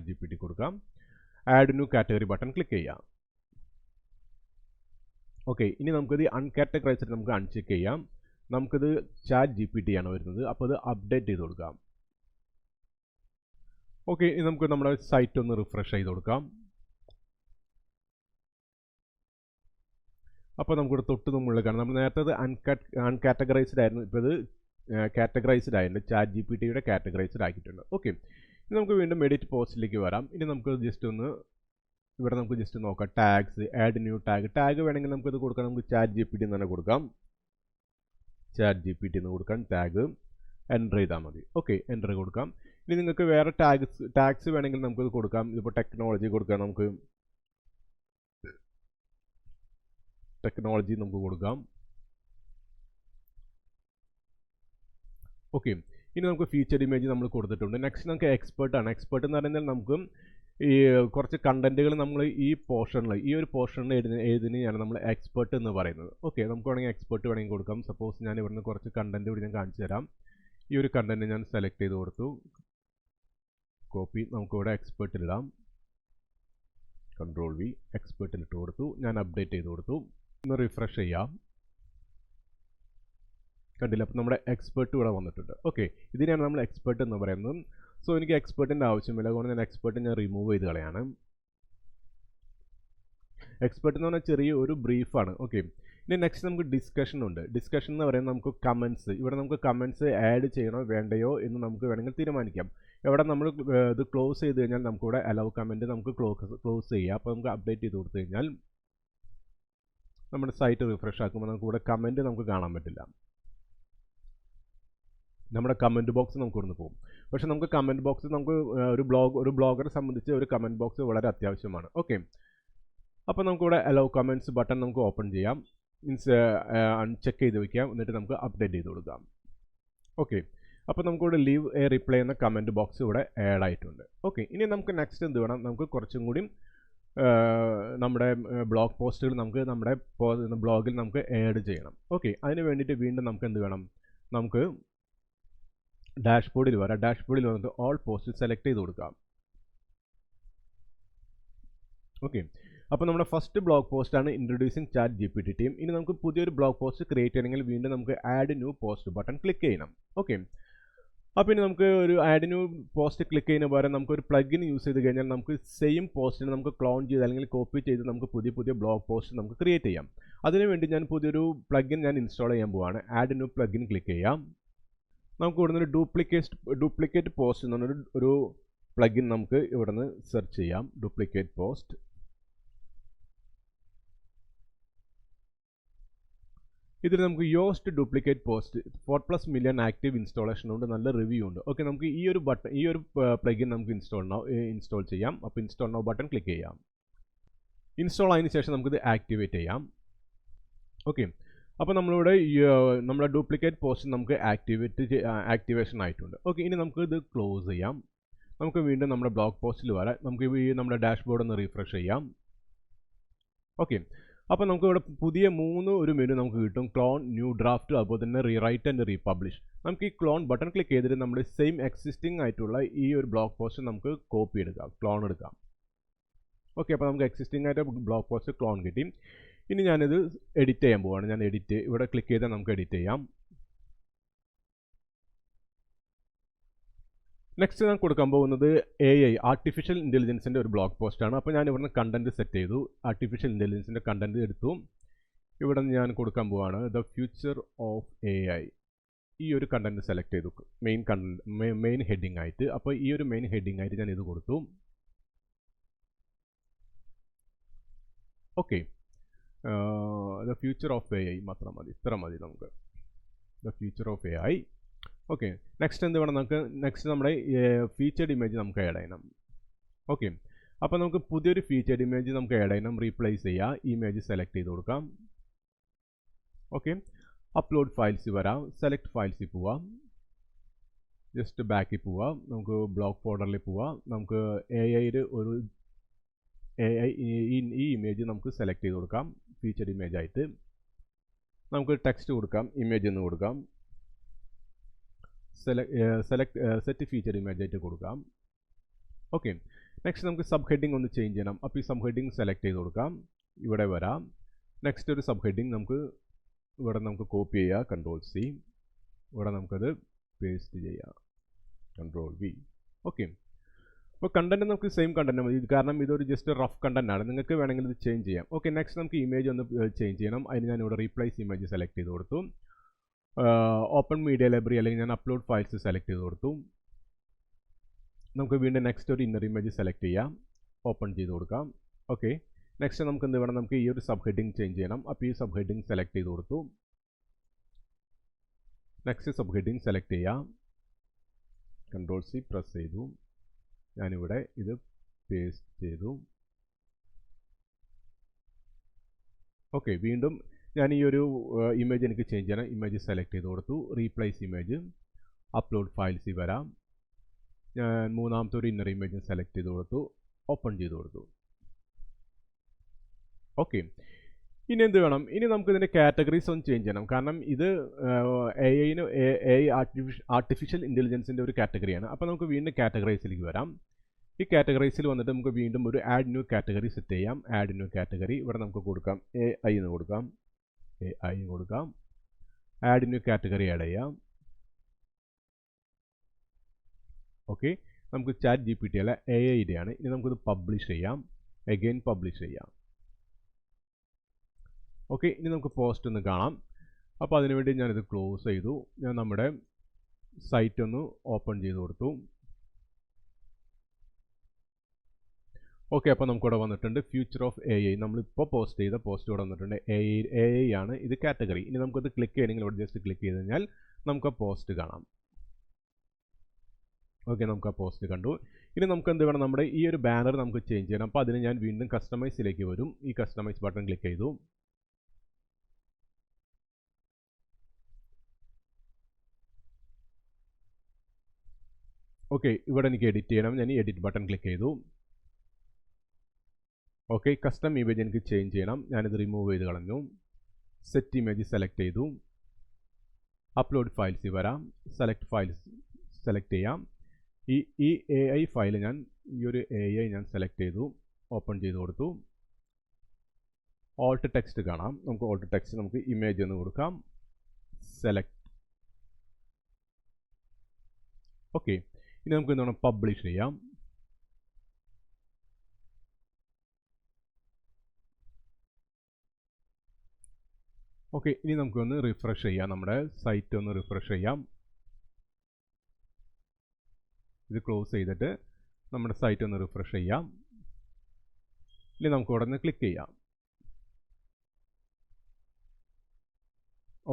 GPT കൊടുക്കാം. Add new category button click ചെയ്യാം. ഓക്കെ, ഇനി നമുക്കിത് അൺകാറ്റഗറൈസ്ഡ് നമുക്ക് അൺചെക്ക് ചെയ്യാം. നമുക്കിത് ചാറ്റ് GPT ആണ് വരുന്നത്. അപ്പോൾ അത് അപ്ഡേറ്റ് ചെയ്ത് കൊടുക്കാം. ഓക്കെ, ഇനി നമുക്ക് നമ്മുടെ സൈറ്റ് ഒന്ന് റിഫ്രഷ് ചെയ്ത് കൊടുക്കാം. അപ്പോൾ നമുക്കിവിടെ തൊട്ട് മുകളിൽ കാണാം. നമ്മൾ നേരത്തെ അത് അൺകാറ്റഗറൈസ്ഡ് ആയിരുന്നു, ഇപ്പോൾ ഇത് കാറ്റഗറൈസ്ഡ് ആയിട്ടുണ്ട്. ചാറ്റ് GPTയുടെ കാറ്റഗറൈസ്ഡ് ആക്കിയിട്ടുണ്ട്. ഓക്കെ, ഇനി നമുക്ക് വീണ്ടും എഡിറ്റ് പോസ്റ്റിലേക്ക് വരാം. ഇനി നമുക്ക് ജസ്റ്റ് ഒന്ന് ഇവിടെ നമുക്ക് ജസ്റ്റ് നോക്കാം. ടാഗ്സ്, ആഡ് ന്യൂ ടാഗ് വേണമെങ്കിൽ നമുക്കിത് കൊടുക്കാം. നമുക്ക് ചാറ്റ് GPT എന്ന് തന്നെ കൊടുക്കാം. ചാറ്റ് GPT എന്ന് കൊടുക്കാം. ടാഗ് എൻ്റർ ചെയ്താൽ മതി. ഓക്കെ, എൻ്റർ കൊടുക്കാം. ഇനി നിങ്ങൾക്ക് വേറെ ടാഗ്സ് വേണമെങ്കിൽ നമുക്കിത് കൊടുക്കാം. ഇതിപ്പോൾ ടെക്നോളജി കൊടുക്കാം. നമുക്ക് ടെക്നോളജി നമുക്ക് കൊടുക്കാം. ഓക്കെ, ഇനി നമുക്ക് ഫീച്ചർഡ് ഇമേജ് നമ്മൾ കൊടുത്തിട്ടുണ്ട്. നെക്സ്റ്റ് നമുക്ക് എക്സ്പേർട്ടാണ്. എക്സ്പേർട്ട് എന്ന് പറയുന്നത് നമുക്ക് ഈ കുറച്ച് കണ്ടന്റുകൾ നമ്മൾ ഈ പോർഷനിൽ ഈ ഒരു പോർഷനിൽ എഴുതുന്നതാണ് നമ്മൾ എക്സ്പേർട്ട് എന്ന് പറയുന്നത്. ഓക്കെ, നമുക്ക് വേണമെങ്കിൽ എക്സ്പേർട്ട് വേണമെങ്കിൽ കൊടുക്കാം. സപ്പോസ് ഞാൻ ഇവിടുന്ന് കുറച്ച് കണ്ടന്റ് ഇവിടെ ഞാൻ കാണിച്ചു തരാം. ഈ ഒരു കണ്ടന്റ് ഞാൻ സെലക്ട് ചെയ്ത് കൊടുത്തു. കോപ്പി, നമുക്കിവിടെ എക്സ്പേർട്ടിലിടാം. Ctrl V, എക്സ്പേർട്ടിലിട്ട് കൊടുത്തു. ഞാൻ അപ്ഡേറ്റ് ചെയ്ത് കൊടുത്തു. ഒന്ന് റിഫ്രഷ് ചെയ്യാം. കണ്ടില്ല, അപ്പോൾ നമ്മുടെ എക്സ്പേർട്ട് ഇവിടെ വന്നിട്ടുണ്ട്. ഓക്കെ, ഇതിനെയാണ് നമ്മൾ എക്സ്പേർട്ട് എന്ന് പറയുന്നത്. സോ എനിക്ക് എക്സ്പേർട്ടിൻ്റെ ആവശ്യമില്ല, അതുകൊണ്ട് ഞാൻ എക്സ്പേർട്ട് ഞാൻ റിമൂവ് ചെയ്ത് കളയാണ്. എക്സ്പേർട്ട് എന്ന് പറഞ്ഞാൽ ചെറിയ ഒരു ബ്രീഫാണ്. ഓക്കെ, ഇനി നെക്സ്റ്റ് നമുക്ക് ഡിസ്കഷൻ ഉണ്ട്. ഡിസ്കഷൻ എന്ന് പറയുന്നത് നമുക്ക് കമൻറ്റ്സ്, ഇവിടെ നമുക്ക് കമൻറ്റ്സ് ആഡ് ചെയ്യണോ വേണ്ടയോ എന്ന് നമുക്ക് വേണമെങ്കിൽ തീരുമാനിക്കാം. ഇവിടെ നമ്മൾ ഇത് ക്ലോസ് ചെയ്ത് കഴിഞ്ഞാൽ നമുക്കിവിടെ അലൗ കമൻറ്റ് നമുക്ക് ക്ലോസ് ചെയ്യാം. അപ്പോൾ നമുക്ക് അപ്ഡേറ്റ് ചെയ്ത് കൊടുത്തു കഴിഞ്ഞാൽ നമ്മുടെ സൈറ്റ് റിഫ്രഷ് ആക്കുമ്പോൾ നമുക്ക് ഇവിടെ കമൻറ്റ് നമുക്ക് കാണാൻ പറ്റില്ല. നമ്മുടെ കമൻറ്റ് ബോക്സ് നമുക്ക് ഇവിടുന്ന് പോകും. പക്ഷേ നമുക്ക് കമൻറ്റ് ബോക്സ് നമുക്ക് ഒരു ബ്ലോഗറെ സംബന്ധിച്ച് ഒരു കമൻറ്റ് ബോക്സ് വളരെ അത്യാവശ്യമാണ്. ഓക്കെ, അപ്പോൾ നമുക്കിവിടെ അലൗ കമൻറ്റ്സ് ബട്ടൺ നമുക്ക് ഓപ്പൺ ചെയ്യാം. മീൻസ് അൺചെക്ക് ചെയ്ത് വയ്ക്കാം. എന്നിട്ട് നമുക്ക് അപ്ഡേറ്റ് ചെയ്ത് കൊടുക്കാം. ഓക്കെ, അപ്പോൾ നമുക്കിവിടെ ലീവ് എ റിപ്ലൈ എന്ന കമൻറ്റ് ബോക്സ് ഇവിടെ ആഡ് ആയിട്ടുണ്ട്. ഓക്കെ, ഇനി നമുക്ക് നെക്സ്റ്റ് എന്ത് വേണം, നമുക്ക് കുറച്ചും കൂടി നമ്മുടെ ബ്ലോഗ് പോസ്റ്റുകൾ നമുക്ക് നമ്മുടെ ബ്ലോഗിൽ നമുക്ക് ആഡ് ചെയ്യണം. ഓക്കെ, അതിന് വേണ്ടിയിട്ട് വീണ്ടും നമുക്ക് എന്ത് വേണം, നമുക്ക് ഡാഷ്ബോർഡിൽ വരാം. ഡാഷ്ബോർഡിൽ വന്നിട്ട് ഓൾ പോസ്റ്റ് സെലക്ട് ചെയ്ത് കൊടുക്കാം. ഓക്കെ, അപ്പോൾ നമ്മുടെ ഫസ്റ്റ് ബ്ലോഗ് പോസ്റ്റാണ് ഇൻട്രൊഡ്യൂസിങ് ചാറ്റ് GPT ടീം. ഇനി നമുക്ക് പുതിയൊരു ബ്ലോഗ് പോസ്റ്റ് ക്രിയേറ്റ് ചെയ്യണമെങ്കിൽ വീണ്ടും നമുക്ക് add new post button click ചെയ്യണം. ഓക്കെ, അപ്പോൾ ഇനി നമുക്ക് ഒരു ആഡ് ന്യൂ പോസ്റ്റ് ക്ലിക്ക് ചെയ്യുന്ന പകരം നമുക്കൊരു പ്ലഗിൻ യൂസ് ചെയ്ത് കഴിഞ്ഞാൽ നമുക്ക് സെയിം പോസ്റ്റിനെ നമുക്ക് ക്ലോൺ ചെയ്ത് അല്ലെങ്കിൽ കോപ്പി ചെയ്ത് നമുക്ക് പുതിയ ബ്ലോഗ് പോസ്റ്റ് നമുക്ക് ക്രിയേറ്റ് ചെയ്യാം. അതിനുവേണ്ടി ഞാൻ പുതിയൊരു പ്ലഗിൻ ഞാൻ ഇൻസ്റ്റാൾ ചെയ്യാൻ പോവാണ്. ആഡ് ന്യൂ പ്ലഗിൻ ക്ലിക്ക് ചെയ്യാം. നമുക്ക് ഇവിടെ നിന്ന് ഡ്യൂപ്ലിക്കേറ്റ് പോസ്റ്റ് എന്ന് പറഞ്ഞൊരു ഒരു പ്ലഗിൻ നമുക്ക് ഇവിടെ നിന്ന് സെർച്ച് ചെയ്യാം. Duplicate post. ഇതിൽ നമുക്ക് Yoast duplicate post 4+ million active installation ഉണ്ട്, നല്ല റിവ്യൂ ഉണ്ട്. ഓക്കെ, നമുക്ക് ഈ ഒരു പ്ലഗിൻ നമുക്ക് ഇൻസ്റ്റാൾ ചെയ്യാം. അപ്പോൾ ഇൻസ്റ്റാൾ നൗ ബട്ടൺ ക്ലിക്ക് ചെയ്യാം. ഇൻസ്റ്റാൾ ആയതിനു ശേഷം നമുക്കിത് ആക്ടിവേറ്റ് ചെയ്യാം. ഓക്കെ, അപ്പോൾ നമ്മളിവിടെ നമ്മുടെ ഡ്യൂപ്ലിക്കേറ്റ് പോസ്റ്റ് നമുക്ക് ആക്ടിവേഷൻ ആയിട്ടുണ്ട്. ഓക്കെ, ഇനി നമുക്ക് ഇത് ക്ലോസ് ചെയ്യാം. നമുക്ക് വീണ്ടും നമ്മുടെ ബ്ലോഗ് പോസ്റ്റിൽ വരാം. നമുക്ക് ഈ നമ്മുടെ ഡാഷ്ബോർഡ് ഒന്ന് റീഫ്രഷ് ചെയ്യാം. ഓക്കെ, അപ്പോൾ നമുക്ക് ഇവിടെ പുതിയ ഒരു മെനു നമുക്ക് കിട്ടും. ക്ലോൺ, ന്യൂ ഡ്രാഫ്റ്റ്, അതുപോലെ തന്നെ റീറൈറ്റ് ആൻഡ് റീപബ്ലിഷ്. നമുക്ക് ഈ ക്ലോൺ ബട്ടൺ ക്ലിക്ക് ചെയ്തിട്ട് നമ്മുടെ സെയിം എക്സിസ്റ്റിംഗ് ആയിട്ടുള്ള ഈ ഒരു ബ്ലോഗ് പോസ്റ്റ് നമുക്ക് കോപ്പി എടുക്കാം, ക്ലോൺ എടുക്കാം. ഓക്കെ, അപ്പോൾ നമുക്ക് എക്സിസ്റ്റിംഗ് ആയിട്ട് ബ്ലോഗ് പോസ്റ്റ് ക്ലോൺ കിട്ടി. ഇനി ഞാനിത് എഡിറ്റ് ചെയ്യാൻ പോവാണ്. ഞാൻ ഇവിടെ ക്ലിക്ക് ചെയ്താൽ നമുക്ക് എഡിറ്റ് ചെയ്യാം. നെക്സ്റ്റ് ഞാൻ കൊടുക്കാൻ പോകുന്നത് AI ആർട്ടിഫിഷ്യൽ ഇൻ്റലിജൻസിൻ്റെ ഒരു ബ്ലോഗ് പോസ്റ്റാണ്. അപ്പോൾ ഞാൻ ഇവിടുന്ന് കണ്ടൻറ്റ് സെറ്റ് ചെയ്തു. ആർട്ടിഫിഷ്യൽ ഇൻ്റലിജൻസിൻ്റെ കണ്ടൻറ്റ് എടുത്തു. ഇവിടെ നിന്ന് ഞാൻ കൊടുക്കാൻ പോവാണ് ദ ഫ്യൂച്ചർ ഓഫ് AI. ഈ ഒരു കണ്ടൻറ്റ് സെലക്ട് ചെയ്തു മെയിൻ ഹെഡിങ് ആയിട്ട്. അപ്പോൾ ഈ ഒരു മെയിൻ ഹെഡിങ് ആയിട്ട് ഞാൻ ഇത് കൊടുത്തു. Okay, the future of AI മാത്രം മതി, ഇത്ര മതി നമുക്ക്. The future of AI. Okay, next എന്ത് വേണം നമുക്ക്, നെക്സ്റ്റ് നമ്മുടെ ഫീച്ചേർഡ് ഇമേജ് നമുക്ക് ആഡ് ചെയ്യണം. ഓക്കെ, അപ്പോൾ നമുക്ക് പുതിയൊരു ഫീച്ചേർഡ് ഇമേജ് നമുക്ക് ആഡ് ചെയ്യണം. റീപ്ലേസ് ചെയ്യുക, ഇമേജ് സെലക്ട് ചെയ്ത് കൊടുക്കാം. ഓക്കെ, അപ്ലോഡ് ഫയൽസ് വരാം. സെലക്ട് ഫയൽസിൽ പോവാം. ജസ്റ്റ് ബാക്കിൽ പോവാം. നമുക്ക് ബ്ലോഗ് ഫോൾഡറിൽ പോവാം. നമുക്ക് ഈ ഇമേജ് നമുക്ക് സെലക്ട് ചെയ്ത് കൊടുക്കാം. ഫീച്ചേർഡ് ഇമേജ് ആയിട്ട് നമുക്ക് ടെക്സ്റ്റ് കൊടുക്കാം, ഇമേജ് എന്ന് കൊടുക്കാം. സെറ്റ് ഫീച്ചർ ഇമേജ് ആയിട്ട് കൊടുക്കാം. ഓക്കെ, നെക്സ്റ്റ് നമുക്ക് സബ് ഹെഡിങ് ഒന്ന് ചേഞ്ച് ചെയ്യണം. അപ്പോൾ ഈ സബ് ഹെഡിങ് സെലക്ട് ചെയ്ത് കൊടുക്കാം. ഇവിടെ വരാം. നെക്സ്റ്റ് ഒരു സബ് ഹെഡിങ് ഇവിടെ നമുക്ക് കോപ്പി ചെയ്യുക, Ctrl+C. ഇവിടെ നമുക്കത് പേസ്റ്റ് ചെയ്യാം, Ctrl+V. ഓക്കെ, അപ്പോൾ കണ്ടൻറ്റ് നമുക്ക് സെയിം കണ്ടൻറ്റ് മതി, കാരണം ഇതൊരു ജസ്റ്റ് റഫ് കണ്ടൻറ്റ് ആണ്. നിങ്ങൾക്ക് വേണമെങ്കിൽ ഇത് ചേഞ്ച് ചെയ്യാം. ഓക്കെ, നെക്സ്റ്റ് നമുക്ക് ഇമേജ് ഒന്ന് ചേഞ്ച് ചെയ്യണം. അതിന് ഞാൻ ഇവിടെ റീപ്ലേസ് ഇമേജ് സെലക്ട് ചെയ്ത് കൊടുത്തു. ഓപ്പൺ മീഡിയ ലൈബ്രറി അല്ലെങ്കിൽ ഞാൻ അപ്ലോഡ് ഫയൽസ് സെലക്ട് ചെയ്ത് കൊടുത്തു. നമുക്ക് വീണ്ടും നെക്സ്റ്റ് ഒരു ഇന്നർ ഇമേജ് സെലക്ട് ചെയ്യാം, ഓപ്പൺ ചെയ്ത് കൊടുക്കാം. ഓക്കെ, നെക്സ്റ്റ് നമുക്ക് എന്ത് വേണം, നമുക്ക് ഈ ഒരു സബ് ഹെഡിങ് ചേഞ്ച് ചെയ്യണം. അപ്പോൾ ഈ സബ് ഹെഡിങ് സെലക്ട് ചെയ്ത് കൊടുത്തു. നെക്സ്റ്റ് സബ് ഹെഡിങ് സെലക്ട് ചെയ്യാം, Ctrl+C പ്രസ് ചെയ്തു. ഞാനിവിടെ ഇത് പേസ്റ്റ് ചെയ്തു. ഓക്കെ, വീണ്ടും ഞാൻ ഈ ഒരു ഇമേജ് എനിക്ക് ചേഞ്ച് ചെയ്യണം. ഇമേജ് സെലക്ട് ചെയ്ത് കൊടുത്തു. റീപ്ലേസ് ഇമേജ്, അപ്ലോഡ് ഫയൽസിൽ വരാം. ഞാൻ മൂന്നാമത്തെ ഒരു ഇന്നർ ഇമേജ് സെലക്ട് ചെയ്ത് കൊടുത്തു, ഓപ്പൺ ചെയ്ത് കൊടുത്തു. ഓക്കെ, ഇനി എന്ത് വേണം, ഇനി നമുക്ക് ഇതിൻ്റെ കാറ്റഗറീസ് ഒന്ന് ചേഞ്ച് ചെയ്യണം. കാരണം ഇത് AI ആർട്ടിഫിഷ്യൽ ഇൻ്റലിജൻസിൻ്റെ ഒരു കാറ്റഗറിയാണ്. അപ്പോൾ നമുക്ക് വീണ്ടും കാറ്റഗറൈസിലേക്ക് വരാം. ഈ കാറ്റഗറൈസിൽ വന്നിട്ട് നമുക്ക് വീണ്ടും ഒരു ആഡ് ന്യൂ കാറ്റഗറി സെറ്റ് ചെയ്യാം. ആഡ് ന്യൂ കാറ്റഗറി ഇവിടെ നമുക്ക് കൊടുക്കാം, AI എന്ന് കൊടുക്കാം. AI കൊടുക്കാം. ആഡ് ന്യൂ കാറ്റഗറി ആഡ് ചെയ്യാം. ഓക്കെ, നമുക്ക് ചാറ്റ് GPT അല്ല, AI ആണ്. ഇനി നമുക്കിത് പബ്ലിഷ് ചെയ്യാം. അഗെയിൻ പബ്ലിഷ് ചെയ്യാം. ഓക്കെ, ഇനി നമുക്ക് പോസ്റ്റ് ഒന്ന് കാണാം. അപ്പോൾ അതിനുവേണ്ടി ഞാനിത് ക്ലോസ് ചെയ്തു. ഞാൻ നമ്മുടെ സൈറ്റ് ഒന്ന് ഓപ്പൺ ചെയ്ത് കൊടുത്തു. ഓക്കെ, അപ്പോൾ നമുക്കിവിടെ വന്നിട്ടുണ്ട് ഫ്യൂച്ചർ ഓഫ് AI. നമ്മളിപ്പോൾ പോസ്റ്റ് ചെയ്ത പോസ്റ്റ് ഇവിടെ വന്നിട്ടുണ്ട്. AI ആണ് ഇത് കാറ്റഗറി. ഇനി നമുക്കത് ക്ലിക്ക് ചെയ്യണമെങ്കിൽ ഇവിടെ ജസ്റ്റ് ക്ലിക്ക് ചെയ്ത് കഴിഞ്ഞാൽ നമുക്ക് ആ പോസ്റ്റ് കാണാം. ഓക്കെ, നമുക്ക് ആ പോസ്റ്റ് കണ്ടു. ഇനി നമുക്ക് എന്ത് വേണം, നമ്മുടെ ഈ ഒരു ബാനർ നമുക്ക് ചേഞ്ച് ചെയ്യണം. അപ്പോൾ അതിന് ഞാൻ വീണ്ടും കസ്റ്റമൈസിലേക്ക് വരും. ഈ കസ്റ്റമൈസ് ബട്ടൺ ക്ലിക്ക് ചെയ്തു. ഓക്കെ, ഇവിടെ എനിക്ക് എഡിറ്റ് ചെയ്യണം. ഞാൻ ഈ എഡിറ്റ് ബട്ടൺ ക്ലിക്ക് ചെയ്തു. ഓക്കെ, കസ്റ്റം ഇമേജ് എനിക്ക് ചേഞ്ച് ചെയ്യണം. ഞാനിത് റിമൂവ് ചെയ്ത് കളഞ്ഞു. സെറ്റ് ഇമേജ് സെലക്ട് ചെയ്തു. അപ്ലോഡ് ഫയൽസിൽ വരാം. സെലക്ട് ഫയൽസ് സെലക്ട് ചെയ്യാം. ഈ AI ഫയൽ ഞാൻ AI ഞാൻ സെലക്ട് ചെയ്തു. ഓപ്പൺ ചെയ്ത് കൊടുത്തു. ഓൾട്ട് ടെക്സ്റ്റ് കാണാം. നമുക്ക് ഓൾട്ട് ടെക്സ്റ്റ് നമുക്ക് ഇമേജ് എന്ന് കൊടുക്കാം. സെലക്ട്. ഓക്കെ, ഇനി നമുക്ക് എന്താണ് പബ്ലിഷ് ചെയ്യാം. ഓക്കെ, ഇനി നമുക്കൊന്ന് റിഫ്രഷ് ചെയ്യാം. നമ്മുടെ സൈറ്റ് ഒന്ന് റിഫ്രഷ് ചെയ്യാം. ഇത് ക്ലോസ് ചെയ്തിട്ട് നമ്മുടെ സൈറ്റ് ഒന്ന് റിഫ്രഷ് ചെയ്യാം. ഇനി നമുക്ക് ഇവിടെ നിന്ന് ക്ലിക്ക് ചെയ്യാം.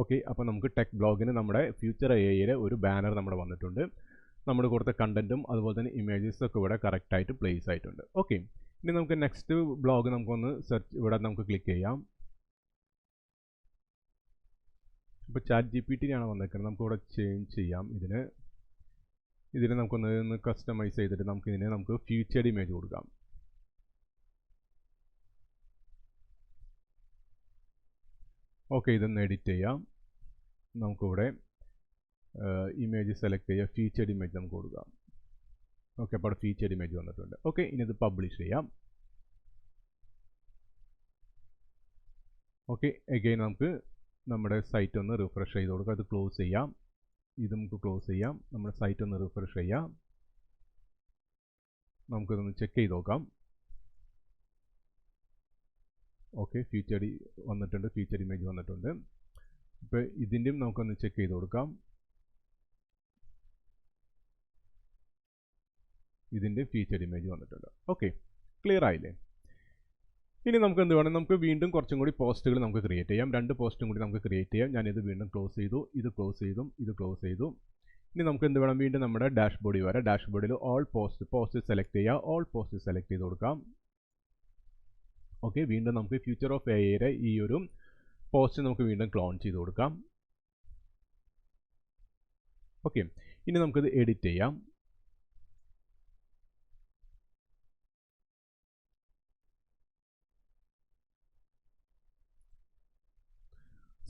ഓക്കെ, അപ്പോൾ നമുക്ക് ടെക് ബ്ലോഗിന് നമ്മുടെ ഫ്യൂച്ചർ AIയുടെ ഒരു ബാനർ നമ്മുടെ വന്നിട്ടുണ്ട്. നമ്മൾ കൊടുത്ത കണ്ടന്റും അതുപോലെ തന്നെ ഇമേജസും ഒക്കെ ഇവിടെ കറക്റ്റായിട്ട് പ്ലേസ് ആയിട്ടുണ്ട്. ഓക്കെ, ഇനി നമുക്ക് നെക്സ്റ്റ് ബ്ലോഗ് നമുക്കൊന്ന് സെർച്ച് ഇവിടെ നമുക്ക് ക്ലിക്ക് ചെയ്യാം. ഇപ്പോൾ ChatGPTയാണ് വന്നേക്കുന്നത്. നമുക്കിവിടെ ചേഞ്ച് ചെയ്യാം. ഇതിനെ നമുക്കൊന്ന് കസ്റ്റമൈസ് ചെയ്തിട്ട് നമുക്ക് ഫ്യൂച്ചർഡ് ഇമേജ് കൊടുക്കാം. ഓക്കെ, ഇതൊന്ന് എഡിറ്റ് ചെയ്യാം. നമുക്കിവിടെ ഇമേജ് സെലക്ട് ചെയ്യുക. ഫീച്ചർഡ് ഇമേജ് നമുക്ക് കൊടുക്കാം. ഓക്കെ, അപ്പോൾ അവിടെ ഫീച്ചർഡ് ഇമേജ് വന്നിട്ടുണ്ട്. ഓക്കെ, ഇനി ഇത് പബ്ലിഷ് ചെയ്യാം. ഓക്കെ, അഗെയിൻ നമുക്ക് നമ്മുടെ സൈറ്റ് ഒന്ന് റിഫ്രഷ് ചെയ്ത് കൊടുക്കാം. അത് ക്ലോസ് ചെയ്യാം. ഇത് നമുക്ക് ക്ലോസ് ചെയ്യാം. നമ്മുടെ സൈറ്റ് ഒന്ന് റിഫ്രഷ് ചെയ്യാം. നമുക്കിതൊന്ന് ചെക്ക് ചെയ്ത് നോക്കാം. ഓക്കെ, ഫീച്ചർഡ് വന്നിട്ടുണ്ട്. ഫീച്ചർഡ് ഇമേജ് വന്നിട്ടുണ്ട്. ഇപ്പോൾ ഇതിൻ്റെയും നമുക്കൊന്ന് ചെക്ക് ചെയ്ത് കൊടുക്കാം. ഇതിൻ്റെ ഫീച്ചർഡ് ഇമേജ് വന്നിട്ടുണ്ട്. ഓക്കെ, ക്ലിയർ ആയില്ലേ? ഇനി നമുക്ക് എന്ത് വേണം, നമുക്ക് വീണ്ടും കുറച്ചും കൂടി പോസ്റ്റുകൾ നമുക്ക് ക്രിയേറ്റ് ചെയ്യാം. 2 പോസ്റ്റും കൂടി നമുക്ക് ക്രിയേറ്റ് ചെയ്യാം. ഞാനിത് വീണ്ടും ക്ലോസ് ചെയ്തു. ഇത് ക്ലോസ് ചെയ്തു. ഇത് ക്ലോസ് ചെയ്തു. ഇനി നമുക്ക് എന്ത് വേണം, വീണ്ടും നമ്മുടെ ഡാഷ്ബോർഡിൽ വരാം. ഡാഷ്ബോർഡിൽ ഓൾ പോസ്റ്റ് സെലക്ട് ചെയ്യുക. ഓൾ പോസ്റ്റ് സെലക്ട് ചെയ്ത് കൊടുക്കാം. ഓക്കെ, വീണ്ടും നമുക്ക് ഫ്യൂച്ചർ ഓഫ് AIയുടെ ഈ ഒരു പോസ്റ്റ് നമുക്ക് വീണ്ടും ക്ലോൺ ചെയ്ത് കൊടുക്കാം. ഓക്കെ, ഇനി നമുക്കിത് എഡിറ്റ് ചെയ്യാം.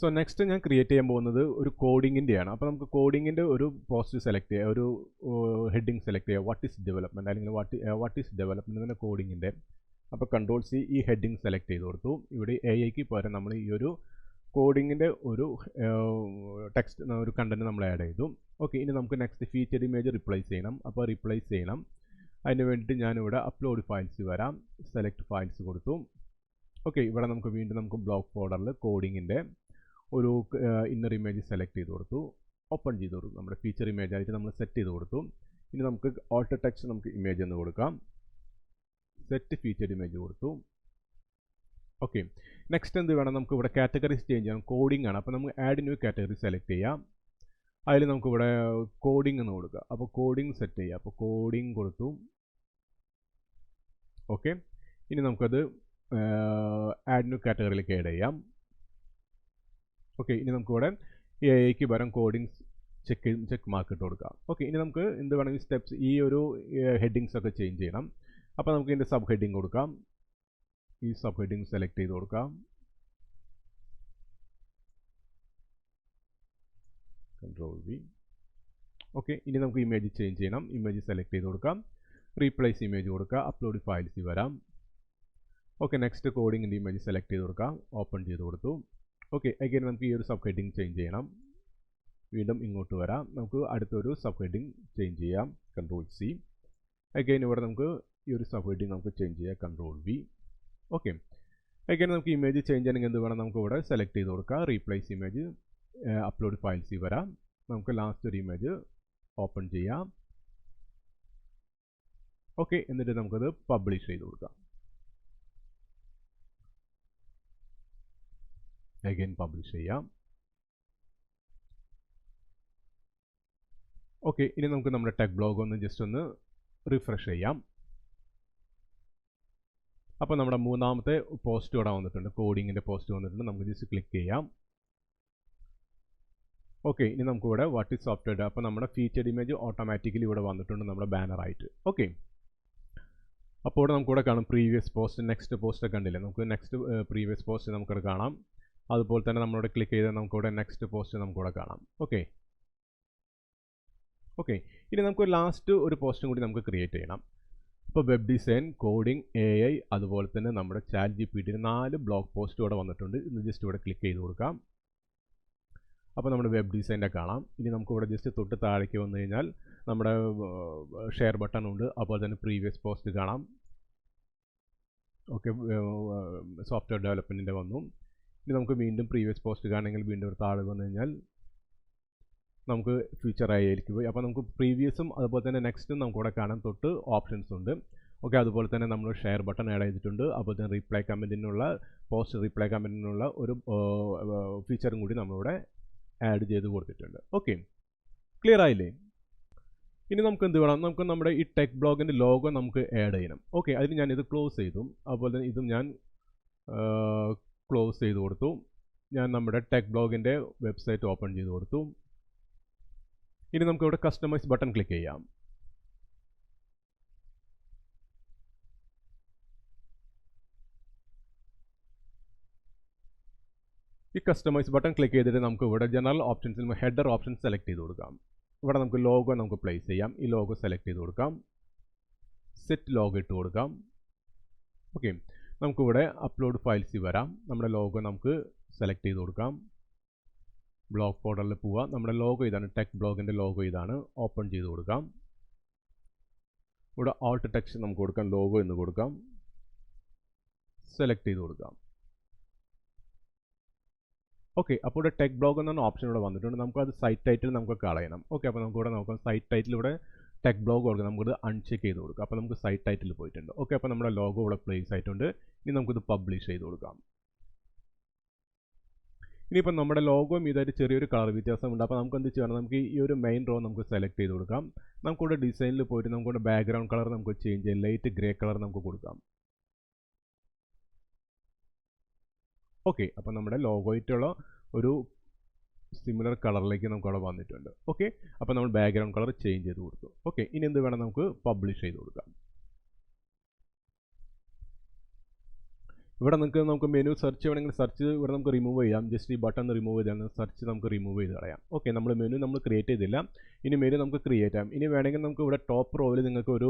സോ നെക്സ്റ്റ് ഞാൻ ക്രിയേറ്റ് ചെയ്യാൻ പോകുന്നത് ഒരു കോഡിങ്ങിൻ്റെയാണ്. അപ്പോൾ നമുക്ക് കോഡിങ്ങിൻ്റെ ഒരു പോസ്റ്റ് സെലക്ട് ചെയ്യുക, ഒരു ഹെഡിങ് സെലക്ട് ചെയ്യുക. വാട്ട് ഈസ് ഡെവലപ്മെൻറ്റ് അല്ലെങ്കിൽ വാട്ട് ഈസ് ഡെവലപ്മെൻറ്റ് കോഡിങ്ങിൻ്റെ. അപ്പോൾ Ctrl+C ഈ ഹെഡിങ് സെലക്ട് ചെയ്ത് കൊടുത്തു. ഇവിടെ AIക്ക് പകരം നമ്മൾ ഈ ഒരു കോഡിങ്ങിൻ്റെ ഒരു ടെക്സ്റ്റ് ഒരു കണ്ടന്റ് നമ്മൾ ആഡ് ചെയ്തു. ഓക്കെ, ഇനി നമുക്ക് നെക്സ്റ്റ് ഫീച്ചർ ഇമേജ് റിപ്ലേസ് ചെയ്യണം. അപ്പോൾ റിപ്ലേസ് ചെയ്യണം. അതിന് വേണ്ടിയിട്ട് ഞാനിവിടെ അപ്ലോഡ് ഫയൽസ് വരാം. സെലക്ട് ഫയൽസ് കൊടുത്തു. ഓക്കെ, ഇവിടെ നമുക്ക് ബ്ലോക്ക് ഫോൾഡറിൽ കോഡിങ്ങിൻ്റെ ഒരു ഇന്നർ ഇമേജ് സെലക്ട് ചെയ്ത് കൊടുത്തു. ഓപ്പൺ ചെയ്ത് കൊടുത്തു. നമ്മുടെ ഫീച്ചർ ഇമേജ് ആയിട്ട് നമ്മൾ സെറ്റ് ചെയ്ത് കൊടുത്തു. ഇനി നമുക്ക് ഓൾട്ട് ടെക്സ്റ്റ് നമുക്ക് ഇമേജ് എന്ന് കൊടുക്കാം. സെറ്റ് ഫീച്ചർഡ് ഇമേജ് കൊടുത്തു. ഓക്കെ, നെക്സ്റ്റ് എന്ത് വേണം, നമുക്ക് ഇവിടെ കാറ്റഗറീസ് ചേഞ്ച് ചെയ്യണം. കോഡിംഗ് ആണ്. അപ്പോൾ നമുക്ക് ആഡ് ന്യൂ കാറ്റഗറി സെലക്ട് ചെയ്യാം. അതിൽ നമുക്കിവിടെ കോഡിംഗ് എന്ന് കൊടുക്കുക. അപ്പോൾ കോഡിംഗ് സെറ്റ് ചെയ്യുക. അപ്പോൾ കോഡിംഗ് കൊടുത്തു. ഓക്കെ, ഇനി നമുക്കത് ആഡ് ന്യൂ കാറ്റഗറിയിലേക്ക് ആഡ് ചെയ്യാം. ഓക്കെ, ഇനി നമുക്കിവിടെ AIക്ക് പകരം കോഡിംഗ് ചെക്ക് മാർക്ക് ഇട്ട് കൊടുക്കാം. ഓക്കെ, ഇനി നമുക്ക് എന്ത് വേണം, ഈ സ്റ്റെപ്സ് ഈ ഒരു ഹെഡിങ്സ് ഒക്കെ ചേഞ്ച് ചെയ്യണം. അപ്പോൾ നമുക്ക് ഇതിൻ്റെ സബ് ഹെഡിങ് കൊടുക്കാം. ഈ സബ് ഹെഡിങ് സെലക്ട് ചെയ്ത് കൊടുക്കാം. Ctrl+V. ഓക്കെ, ഇനി നമുക്ക് ഇമേജ് ചേഞ്ച് ചെയ്യണം. ഇമേജ് സെലക്ട് ചെയ്ത് കൊടുക്കാം. റീപ്ലേസ് ഇമേജ് കൊടുക്കുക. അപ്ലോഡ് ഫയൽസിൽ വരാം. ഓക്കെ, നെക്സ്റ്റ് കോഡിങ്ങിൻ്റെ ഇമേജ് സെലക്ട് ചെയ്ത് കൊടുക്കാം. ഓപ്പൺ ചെയ്ത് കൊടുത്തു. ഓക്കെ, അഗൈൻ നമുക്ക് ഈ ഒരു സബ് ഹെഡിങ് ചേഞ്ച് ചെയ്യണം. വീണ്ടും ഇങ്ങോട്ട് വരാം. നമുക്ക് അടുത്തൊരു സബ് ഹെഡിങ് ചേഞ്ച് ചെയ്യാം. Ctrl+C. അഗൈൻ ഇവിടെ നമുക്ക് ഈ ഒരു സബ് ഹെഡിങ് നമുക്ക് ചേഞ്ച് ചെയ്യാം. Ctrl+V. ഓക്കെ, അഗൈൻ നമുക്ക് ഇമേജ് ചേഞ്ച് ചെയ്യണമെങ്കിൽ എന്ത് വേണം, നമുക്ക് ഇവിടെ സെലക്ട് ചെയ്ത് കൊടുക്കാം. Replace image. അപ്ലോഡ് ഫയൽസിൽ വരാം. നമുക്ക് ലാസ്റ്റ് ഒരു ഇമേജ് ഓപ്പൺ ചെയ്യാം. ഓക്കെ, എന്നിട്ട് നമുക്കത് പബ്ലിഷ് ചെയ്ത് കൊടുക്കാം. അഗൈൻ പബ്ലിഷ് ചെയ്യാം. ഓക്കെ, ഇനി നമുക്ക് നമ്മുടെ ടെക് ബ്ലോഗ് ഒന്ന് ജസ്റ്റ് ഒന്ന് റിഫ്രഷ് ചെയ്യാം. അപ്പോൾ നമ്മുടെ മൂന്നാമത്തെ പോസ്റ്റ് ഇവിടെ വന്നിട്ടുണ്ട്. കോഡിങ്ങിൻ്റെ പോസ്റ്റ് വന്നിട്ടുണ്ട്. നമുക്ക് ജസ്റ്റ് ക്ലിക്ക് ചെയ്യാം. ഓക്കെ, ഇനി നമുക്കിവിടെ വാട്ട് ഈസ് സോഫ്റ്റ്വെയർ. അപ്പോൾ നമ്മുടെ ഫീച്ചർഡ് ഇമേജ് ഓട്ടോമാറ്റിക്കലി ഇവിടെ വന്നിട്ടുണ്ട് നമ്മുടെ ബാനറായിട്ട്. ഓക്കെ, അപ്പോൾ ഇവിടെ നമുക്കിവിടെ കാണാം പ്രീവിയസ് പോസ്റ്റ്, നെക്സ്റ്റ് പോസ്റ്റ് ഒക്കെ കണ്ടില്ലേ, നമുക്ക് നെക്സ്റ്റ് പ്രീവിയസ് പോസ്റ്റ് നമുക്കിവിടെ കാണാം. അതുപോലെ തന്നെ നമ്മളിവിടെ ക്ലിക്ക് ചെയ്താൽ നമുക്കിവിടെ നെക്സ്റ്റ് പോസ്റ്റ് നമുക്കിവിടെ കാണാം. ഓക്കെ, ഇനി നമുക്ക് ലാസ്റ്റ് ഒരു പോസ്റ്റും കൂടി നമുക്ക് ക്രിയേറ്റ് ചെയ്യണം. ഇപ്പോൾ വെബ് ഡിസൈൻ, കോഡിംഗ്, AI, അതുപോലെ തന്നെ നമ്മുടെ ചാറ്റ് GPT 4 ബ്ലോഗ് പോസ്റ്റ് ഇവിടെ വന്നിട്ടുണ്ട്. ഇന്ന് ജസ്റ്റ് ഇവിടെ ക്ലിക്ക് ചെയ്ത് കൊടുക്കാം. അപ്പോൾ നമ്മുടെ വെബ് ഡിസൈൻ്റെ കാണാം. ഇനി നമുക്കിവിടെ ജസ്റ്റ് തൊട്ട് താഴേക്ക് വന്നു കഴിഞ്ഞാൽ നമ്മുടെ ഷെയർ ബട്ടൺ ഉണ്ട്. അതുപോലെ തന്നെ പ്രീവിയസ് പോസ്റ്റ് കാണാം. ഓക്കെ, സോഫ്റ്റ്വെയർ ഡെവലപ്മെൻറ്റിൻ്റെ വന്നു. ഇനി നമുക്ക് വീണ്ടും പ്രീവിയസ് പോസ്റ്റ് കാണണമെങ്കിൽ വീണ്ടും ഒരു താഴെ വന്നു കഴിഞ്ഞാൽ നമുക്ക് ഫ്യൂച്ചറായി ആയിരിക്കും പോയി. അപ്പോൾ നമുക്ക് പ്രീവിയസും അതുപോലെ തന്നെ നെക്സ്റ്റും നമുക്കിവിടെ കാണാൻ തൊട്ട് ഓപ്ഷൻസ് ഉണ്ട്. ഓക്കെ, അതുപോലെ തന്നെ നമ്മൾ ഷെയർ ബട്ടൺ ആഡ് ചെയ്തിട്ടുണ്ട്. അതുപോലെ തന്നെ റീപ്ലൈ കമൻറ്റിനുള്ള പോസ്റ്റ് റീപ്ലൈ കമൻറ്റിനുള്ള ഒരു ഫീച്ചറും കൂടി നമ്മളിവിടെ ആഡ് ചെയ്ത് കൊടുത്തിട്ടുണ്ട്. ഓക്കെ, ക്ലിയർ ആയില്ലേ? ഇനി നമുക്ക് എന്ത് വേണം, നമുക്ക് നമ്മുടെ ഈ ടെക് ബ്ലോഗിൻ്റെ ലോഗോ നമുക്ക് ആഡ് ചെയ്യണം. ഓക്കെ, അതിന് ഞാനിത് ക്ലോസ് ചെയ്തു. അതുപോലെ തന്നെ ഇതും ഞാൻ ക്ലോസ് ചെയ്ത് കൊടുത്തു. ഞാൻ നമ്മുടെ ടെക് ബ്ലോഗിൻ്റെ വെബ്സൈറ്റ് ഓപ്പൺ ചെയ്ത് കൊടുത്തു. ഇനി നമുക്ക് ഇവിടെ കസ്റ്റമൈസ് ബട്ടൺ ക്ലിക്ക് ചെയ്യാം. ഈ കസ്റ്റമൈസ് ബട്ടൺ ക്ലിക്ക് ചെയ്തിട്ട് നമുക്ക് ഇവിടെ ജനറൽ ഓപ്ഷൻസിൽ ഹെഡർ ഓപ്ഷൻ സെലക്ട് ചെയ്ത് കൊടുക്കാം. ഇവിടെ നമുക്ക് ലോഗോ നമുക്ക് പ്ലേസ് ചെയ്യാം. ഈ ലോഗോ സെലക്ട് ചെയ്ത് കൊടുക്കാം. സെറ്റ് ലോഗോ ഇട്ട് കൊടുക്കാം. ഓക്കെ, നമുക്കിവിടെ അപ്ലോഡ് ഫയൽസിൽ വരാം. നമ്മുടെ ലോഗോ നമുക്ക് സെലക്ട് ചെയ്ത് കൊടുക്കാം. ബ്ലോഗ് ഫോൾഡറിൽ പോവുക. നമ്മുടെ ലോഗോ ഇതാണ്, ടെക് ബ്ലോഗിൻ്റെ ലോഗോ ഇതാണ്. ഓപ്പൺ ചെയ്ത് കൊടുക്കാം. ഇവിടെ ആൾട്ട് ടെക്സ്റ്റ് നമുക്ക് കൊടുക്കാം, ലോഗോ എന്ന് കൊടുക്കാം. സെലക്ട് ചെയ്ത് കൊടുക്കാം. ഓക്കെ, അപ്പോൾ ഇവിടെ ടെക് ബ്ലോഗ് എന്ന ഓപ്ഷൻ ഇവിടെ വന്നിട്ടുണ്ട്. നമുക്കത് സൈറ്റ് ടൈറ്റിൽ നമുക്ക് കളയണം. ഓക്കെ, അപ്പോൾ നമുക്ക് ഇവിടെ നോക്കാം സൈറ്റ് ടൈറ്റിൽ ഇവിടെ ടെക് ബ്ലോഗ് കൊടുക്കാം. നമുക്കിത് അൺചെക്ക് ചെയ്ത് കൊടുക്കാം. അപ്പോൾ നമുക്ക് സൈറ്റ് ടൈറ്റിൽ പോയിട്ടുണ്ട്. ഓക്കെ, അപ്പോൾ നമ്മുടെ ലോഗോ ഇവിടെ പ്ലേസ് ആയിട്ടുണ്ട്. ഇനി നമുക്കിത് പബ്ലിഷ് ചെയ്ത് കൊടുക്കാം. ഇനിയിപ്പോൾ നമ്മുടെ ലോഗോയും ഇതായിട്ട് ചെറിയൊരു കളർ വ്യത്യാസമുണ്ട്. അപ്പോൾ നമുക്ക് എന്ത് ചെയ്യണം, നമുക്ക് ഈ ഒരു മെയിൻ റോ നമുക്ക് സെലക്ട് ചെയ്ത് കൊടുക്കാം. നമുക്കിവിടെ ഡിസൈനിൽ പോയിട്ട് നമുക്കിവിടെ ബാക്ക്ഗ്രൗണ്ട് കളർ നമുക്ക് ചേഞ്ച് ചെയ്യാം. ലൈറ്റ് ഗ്രേ കളർ നമുക്ക് കൊടുക്കാം. ഓക്കെ, അപ്പോൾ നമ്മുടെ ലോഗോയിട്ടുള്ള ഒരു സിമിലർ കളറിലേക്ക് നമുക്ക് അവിടെ വന്നിട്ടുണ്ട്. ഓക്കെ, അപ്പോൾ നമ്മൾ ബാക്ക്ഗ്രൗണ്ട് കളർ ചേഞ്ച് ചെയ്ത് കൊടുത്തു. ഓക്കെ, ഇനി എന്ത് വേണം, നമുക്ക് പബ്ലിഷ് ചെയ്ത് കൊടുക്കാം. ഇവിടെ നമുക്ക് മെനു സെർച്ച് ചെയ്യണമെങ്കിൽ സെർച്ച് ഇവിടെ നമുക്ക് റിമൂവ് ചെയ്യാം. ജസ്റ്റ് ഈ ബട്ടൺ റിമൂവ് ചെയ്താൽ സെർച്ച് നമുക്ക് റിമൂവ് ചെയ്ത് കളയാം. ഓക്കെ, നമ്മൾ മെനു നമ്മൾ ക്രിയേറ്റ് ചെയ്തില്ല. ഇനി മെനു നമുക്ക് ക്രിയേറ്റ് ചെയ്യാം. ഇനി വേണമെങ്കിൽ നമുക്ക് ഇവിടെ ടോപ്പ് റോയിൽ നിങ്ങൾക്ക് ഒരു